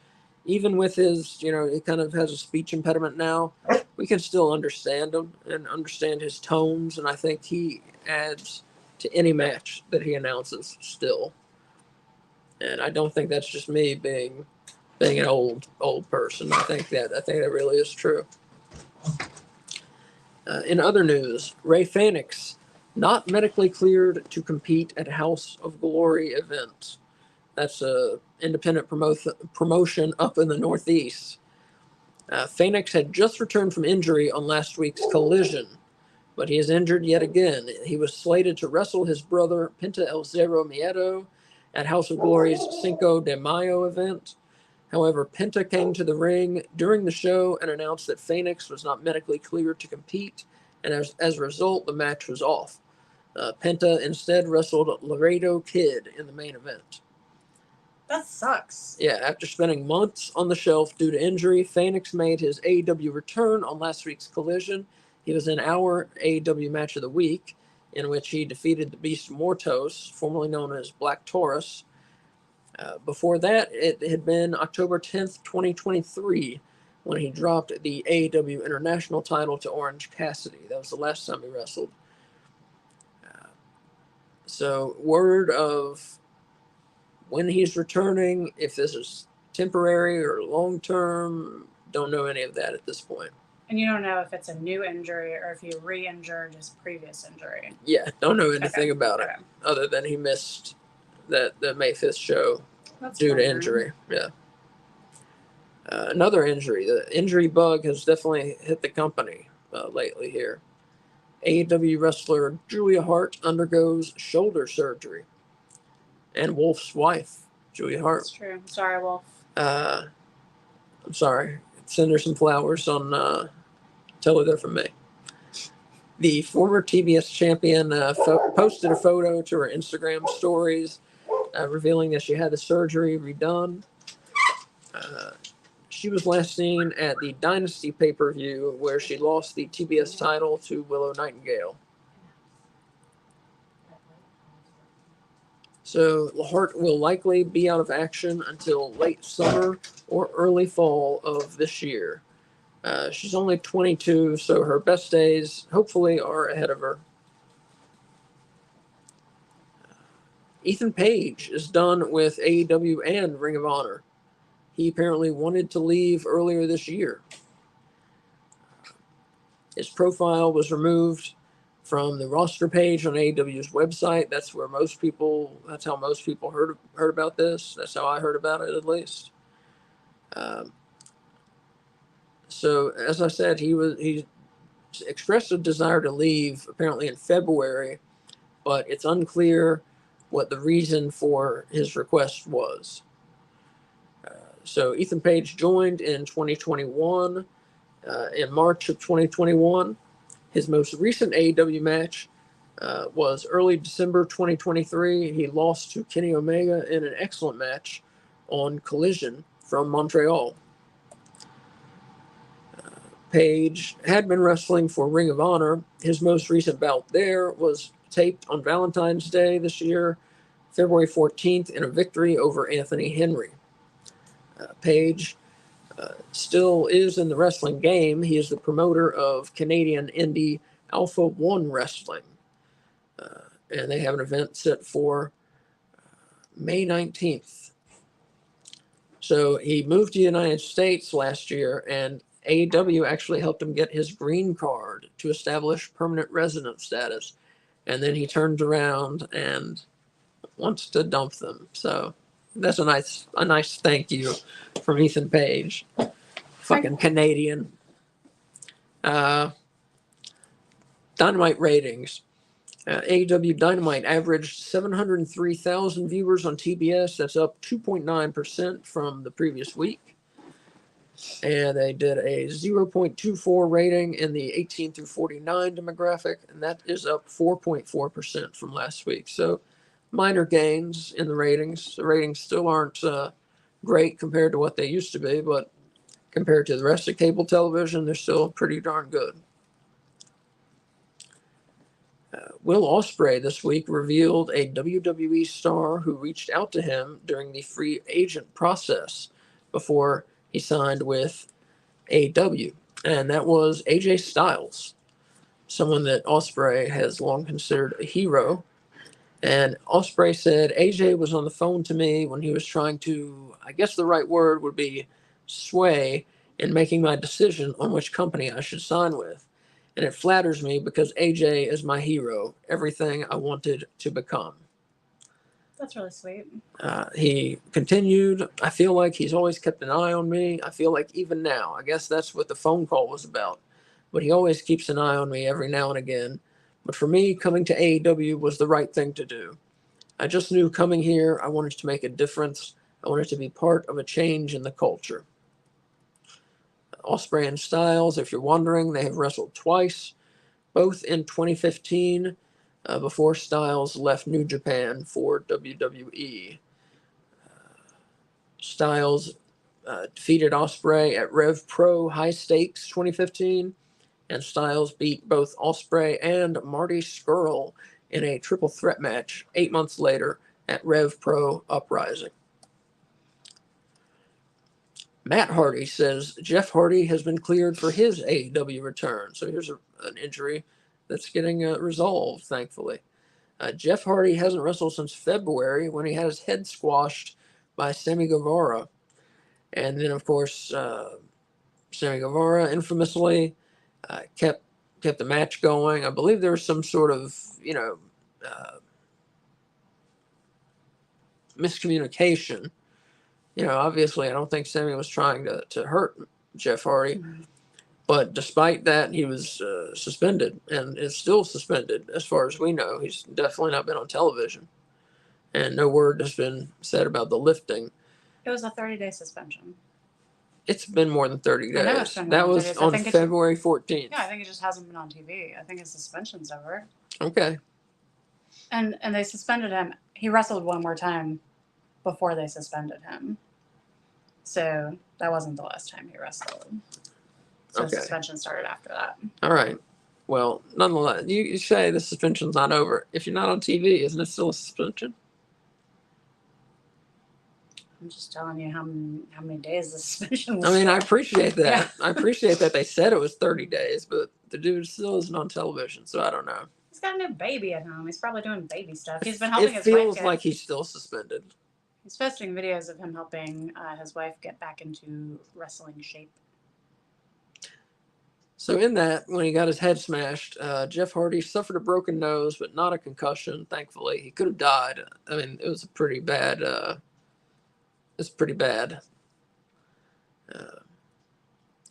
even with his, he kind of has a speech impediment now, we can still understand him and understand his tones, and I think he adds to any match that he announces still. And I don't think that's just me being an old person. I think that really is true. In other news, Ray Phoenix not medically cleared to compete at House of Glory event. That's a independent promotion up in the Northeast. Phoenix had just returned from injury on last week's Collision, but he is injured yet again. He was slated to wrestle his brother Penta El Zero Miedo at House of Glory's Cinco de Mayo event. However, Penta came to the ring during the show and announced that Phoenix was not medically cleared to compete, and as a result, the match was off. Penta instead wrestled Laredo Kid in the main event. That sucks. Yeah, after spending months on the shelf due to injury, Phoenix made his AEW return on last week's Collision. He was in our AEW Match of the Week, in which he defeated the Beast Mortos, formerly known as Black Taurus. Before that, it had been October 10th, 2023, when he dropped the AEW International title to Orange Cassidy. That was the last time he wrestled. So word of when he's returning, if this is temporary or long term, don't know any of that at this point. And you don't know if it's a new injury or if he re-injured his previous injury. Yeah, don't know anything about it Okay. other than he missed the May 5th show due to injury. Yeah. Another injury. The injury bug has definitely hit the company lately here. AEW wrestler Julia Hart undergoes shoulder surgery. And Wolf's wife, Julia Hart. That's true. Sorry, Wolf. I'm sorry. Send her some flowers on. Tell her they're from me. The former TBS champion posted a photo to her Instagram stories, revealing that she had the surgery redone. She was last seen at the Dynasty pay-per-view, where she lost the TBS title to Willow Nightingale. So Hart will likely be out of action until late summer or early fall of this year. She's only 22, so her best days hopefully are ahead of her. Ethan Page is done with AEW and Ring of Honor. He apparently wanted to leave earlier this year. His profile was removed from the roster page on AEW's website. That's how most people heard about this. That's how I heard about it, at least. So as I said, he expressed a desire to leave apparently in February, but it's unclear what the reason for his request was. So Ethan Page joined in 2021. In March of 2021, his most recent AEW match was early December 2023. He lost to Kenny Omega in an excellent match on Collision from Montreal. Page had been wrestling for Ring of Honor. His most recent bout there was taped on Valentine's Day this year, February 14th, in a victory over Anthony Henry. Page still is in the wrestling game. He is the promoter of Canadian indie Alpha One Wrestling. And they have an event set for May 19th. So he moved to the United States last year, and AEW actually helped him get his green card to establish permanent resident status. And then he turned around and wants to dump them. So that's a nice thank you from Ethan Page. Fucking Canadian. Dynamite ratings. AEW Dynamite averaged 703,000 viewers on TBS. That's up 2.9% from the previous week. And they did a 0.24 rating in the 18 through 49 demographic, and that is up 4.4% from last week. So minor gains in the ratings. The ratings still aren't great compared to what they used to be, but compared to the rest of cable television, they're still pretty darn good. Will Ospreay this week revealed a WWE star who reached out to him during the free agent process before he signed with AEW, and that was AJ Styles, someone that Ospreay has long considered a hero. And Ospreay said AJ was on the phone to me when he was trying to, I guess the right word would be sway in making my decision on which company I should sign with. And it flatters me because AJ is my hero, everything I wanted to become. That's really sweet. He continued, I feel like he's always kept an eye on me. I feel like even now, I guess that's what the phone call was about. But he always keeps an eye on me every now and again. But for me, coming to AEW was the right thing to do. I just knew coming here, I wanted to make a difference. I wanted to be part of a change in the culture. Ospreay and Styles, if you're wondering, they have wrestled twice, both in 2015, before Styles left New Japan for WWE. Styles defeated Ospreay at Rev Pro High Stakes 2015, and Styles beat both Ospreay and Marty Scurll in a triple threat match 8 months later at Rev Pro Uprising. Matt Hardy says Jeff Hardy has been cleared for his AEW return. So here's an injury that's getting resolved, thankfully. Jeff Hardy hasn't wrestled since February when he had his head squashed by Sammy Guevara. And then, of course, Sammy Guevara infamously kept the match going. I believe there was some sort of, miscommunication. Obviously, I don't think Sammy was trying to hurt Jeff Hardy. Mm-hmm. But despite that, he was suspended and is still suspended as far as we know. He's definitely not been on television. And no word has been said about the lifting. It was a 30-day suspension. It's been more than 30 days. I know it's been that more was than 30 days. on February 14th. Yeah, I think it just hasn't been on TV. I think his suspension's over. Okay. And they suspended him. He wrestled one more time before they suspended him. So that wasn't the last time he wrestled. So suspension started after that. All right. Well, nonetheless, you say the suspension's not over. If you're not on TV, isn't it still a suspension? I'm just telling you how many days the suspension was. I mean, I appreciate that. Yeah. I appreciate that they said it was 30 days, but the dude still isn't on television, so I don't know. He's got a new baby at home. He's probably doing baby stuff. He's been helping his wife. It feels like he's still suspended. He's posting videos of him helping his wife get back into wrestling shape. So in that, when he got his head smashed, Jeff Hardy suffered a broken nose, but not a concussion, thankfully. He could have died. I mean, it was pretty bad.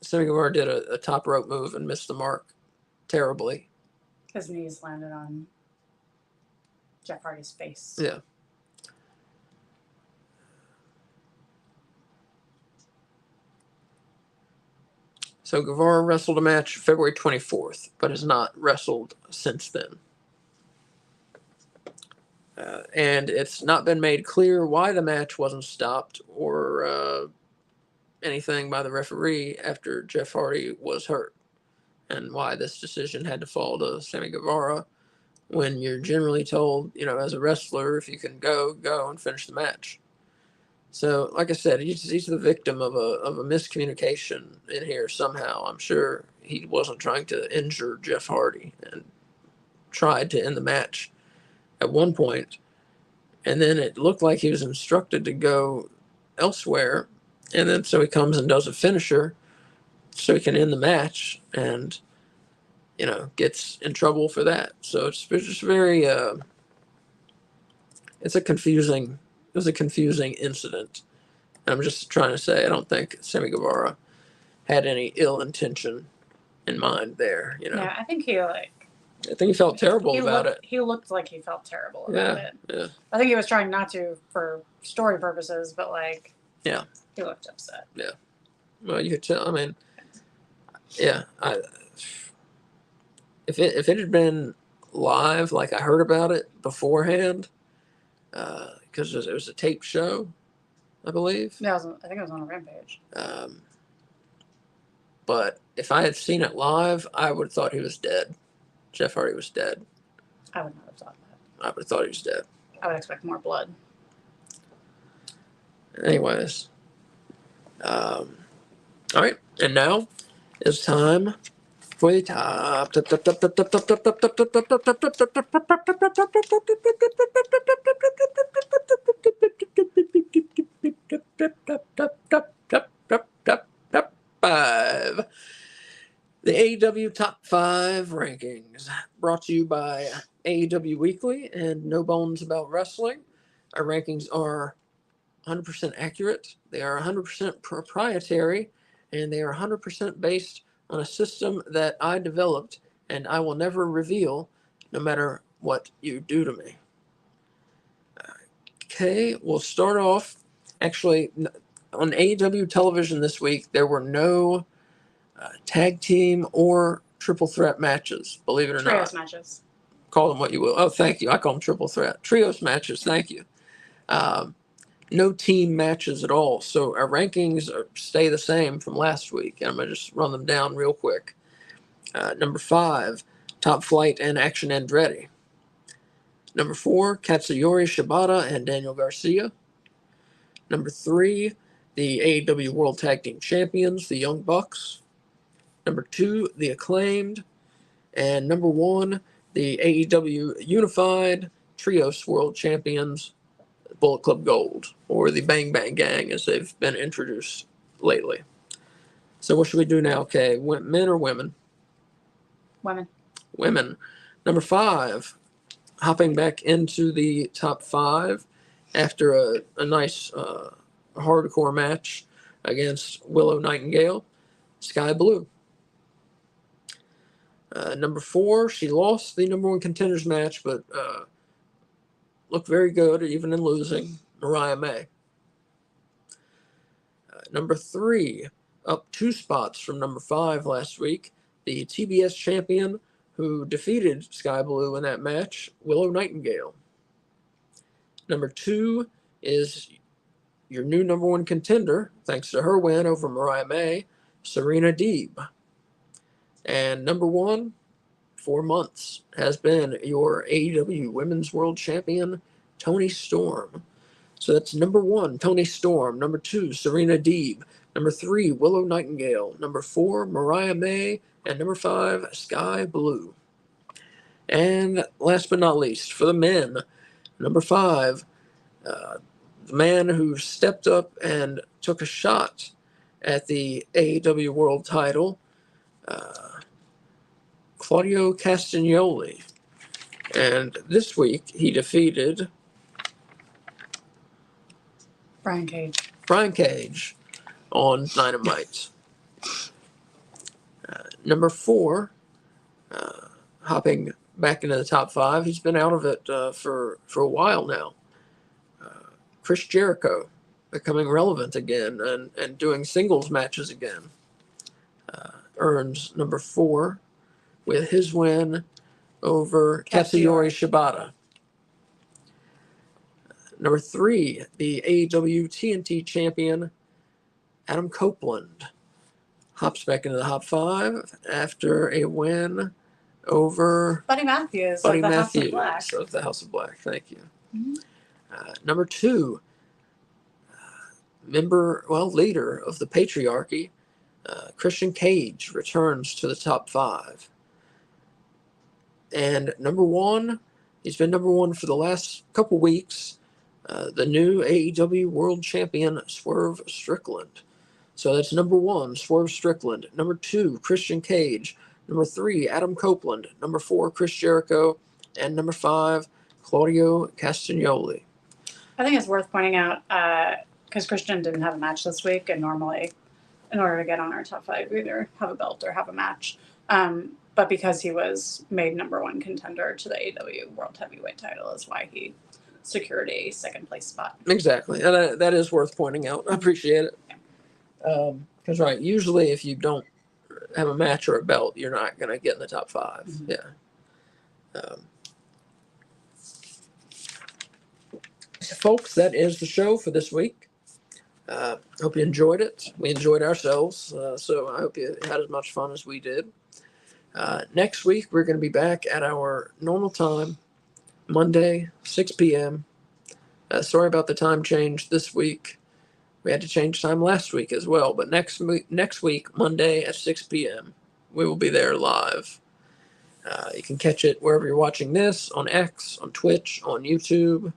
Sammy Guevara did a top rope move and missed the mark terribly. His knees landed on Jeff Hardy's face. Yeah. So Guevara wrestled a match February 24th, but has not wrestled since then. And it's not been made clear why the match wasn't stopped or anything by the referee after Jeff Hardy was hurt, and why this decision had to fall to Sammy Guevara when you're generally told, as a wrestler, if you can go and finish the match. So, like I said, he's the victim of a miscommunication in here somehow. I'm sure he wasn't trying to injure Jeff Hardy and tried to end the match at one point, and then it looked like he was instructed to go elsewhere, and then so he comes and does a finisher so he can end the match, and gets in trouble for that. So it's just very it was a confusing incident. And I'm just trying to say I don't think Sammy Guevara had any ill intention in mind there. Yeah, I think he felt terrible about it. He looked like he felt terrible about it. Yeah. I think he was trying not to for story purposes, but yeah, he looked upset. Yeah. Well, you could tell. I mean, yeah. If it had been live, like I heard about it beforehand, because it was a taped show, I believe. Yeah, I think it was on a Rampage. But if I had seen it live, I would have thought he was dead. Jeff Hardy was dead. I would not have thought that. I would have thought he was dead. I would expect more blood. Anyways. All right. And now it's time for the top. Five. The AEW Top 5 Rankings, brought to you by AEW Weekly and No Bones About Wrestling. Our rankings are 100% accurate. They are 100% proprietary, and they are 100% based on a system that I developed and I will never reveal, no matter what you do to me. Okay, we'll start off. Actually, on AEW television this week, there were no tag team or triple threat matches, believe it or not. Trios matches. Call them what you will. Oh, thank you. I call them triple threat. Trios matches, thank you. No team matches at all. So our rankings stay the same from last week. And I'm going to just run them down real quick. Number 5, Top Flight and Action Andretti. Number 4, Katsuyori Shibata and Daniel Garcia. Number 3, the AEW World Tag Team Champions, the Young Bucks. Number 2, the Acclaimed. And number 1, the AEW Unified Trios World Champions, Bullet Club Gold, or the Bang Bang Gang as they've been introduced lately. So what should we do now, Kay? Men or women? Women. Women. Number 5, hopping back into the top 5 after a nice hardcore match against Willow Nightingale, Sky Blue. Number 4, she lost the number 1 contenders match, but looked very good even in losing, Mariah May. Number 3, up 2 spots from number 5 last week, the TBS champion who defeated Sky Blue in that match, Willow Nightingale. Number 2 is your new number 1 contender, thanks to her win over Mariah May, Serena Deeb. And number 1, 4 months, has been your AEW Women's World Champion, Toni Storm. So that's number 1, Toni Storm. Number 2, Serena Deeb. Number 3, Willow Nightingale. Number 4, Mariah May. And number 5, Sky Blue. And last but not least, for the men, number 5, the man who stepped up and took a shot at the AEW World title, Claudio Castagnoli. And this week he defeated Brian Cage on Dynamite. Number 4, hopping back into the top 5. He's been out of it for a while now. Chris Jericho becoming relevant again and doing singles matches again. Earns number 4 with his win over Katsuyori Shibata. Number 3, the AEW TNT champion, Adam Copeland, hops back into the top 5 after a win over Buddy Matthews Buddy of the Matthews House of Black. of the House of Black. Thank you. Mm-hmm. Number 2, leader of the Patriarchy, Christian Cage returns to the top 5. And number 1, he's been number 1 for the last couple weeks, the new AEW World Champion, Swerve Strickland. So that's number 1, Swerve Strickland. Number 2, Christian Cage. Number 3, Adam Copeland. Number 4, Chris Jericho. And number 5, Claudio Castagnoli. I think it's worth pointing out, because Christian didn't have a match this week, and normally, in order to get on our top 5, we either have a belt or have a match. But because he was made number 1 contender to the AEW World Heavyweight title is why he secured a second place spot. Exactly. And that is worth pointing out. I appreciate it. Because, right, usually if you don't have a match or a belt, you're not going to get in the top 5. Mm-hmm. Yeah. So, folks, that is the show for this week. Hope you enjoyed it. We enjoyed ourselves. So I hope you had as much fun as we did. Next week, we're going to be back at our normal time, Monday, 6 p.m. Sorry about the time change this week. We had to change time last week as well. But next week, Monday at 6 p.m., we will be there live. You can catch it wherever you're watching this, on X, on Twitch, on YouTube.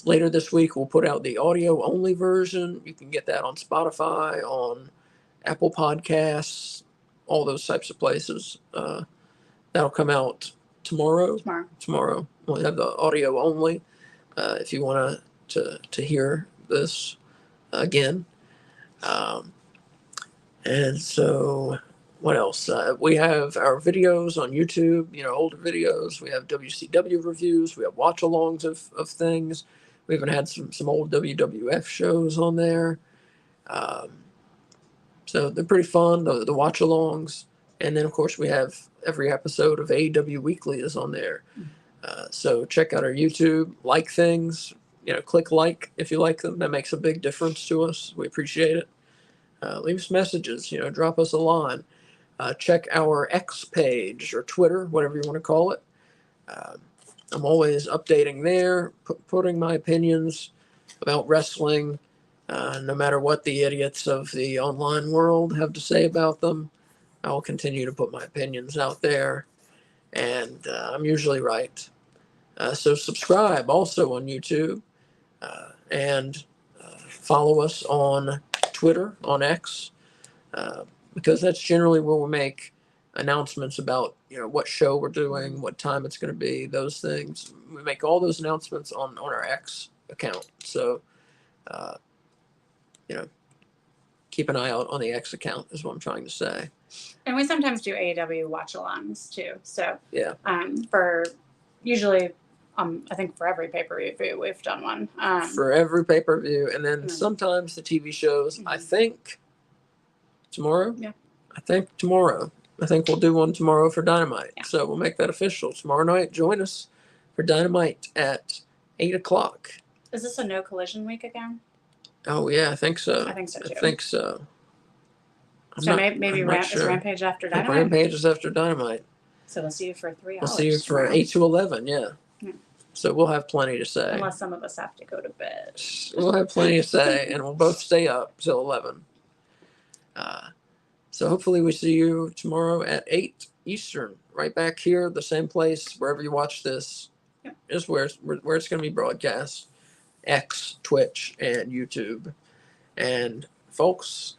Later this week, we'll put out the audio-only version. You can get that on Spotify, on Apple Podcasts, all those types of places. That'll come out tomorrow. Tomorrow. We'll have the audio-only if you want to hear this again. And so, what else? We have our videos on YouTube, older videos. We have WCW reviews. We have watch-alongs of things. We even had some old WWF shows on there. So they're pretty fun, the watch-alongs. And then, of course, we have every episode of AEW Weekly is on there. So check out our YouTube, like things. Click like if you like them. That makes a big difference to us. We appreciate it. Leave us messages. Drop us a line. Check our X page or Twitter, whatever you want to call it. I'm always updating there, putting my opinions about wrestling, no matter what the idiots of the online world have to say about them. I'll continue to put my opinions out there. and I'm usually right. So subscribe also on YouTube, and follow us on Twitter, on X, because that's generally where we make announcements about what show we're doing, what time it's going to be, those things. We make all those announcements on our X account. So uh, you know keep an eye out on the X account is what I'm trying to say. And we sometimes do AEW watch-alongs too. So Yeah. For usually, I think for every pay-per-view we've done one. For every pay-per-view, and then sometimes the TV shows. I think tomorrow. Yeah. I think tomorrow. I think we'll do one tomorrow for Dynamite. Yeah. So we'll make that official tomorrow night. Join us for Dynamite at 8:00. Is this a no collision week again? Oh yeah, I think so. I think so too. I think so. So maybe is Rampage after Dynamite? Rampage is after Dynamite. So we'll see you for 3 hours. We'll see you for 8 to 11. Yeah. So we'll have plenty to say. Unless some of us have to go to bed. We'll have plenty to say, and we'll both stay up till 11. So hopefully we see you tomorrow at 8 Eastern, right back here, the same place, wherever you watch this, is where it's going to be broadcast. X, Twitch, and YouTube. And folks,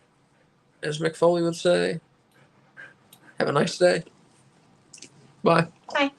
as Mick Foley would say, have a nice day. Bye. Bye.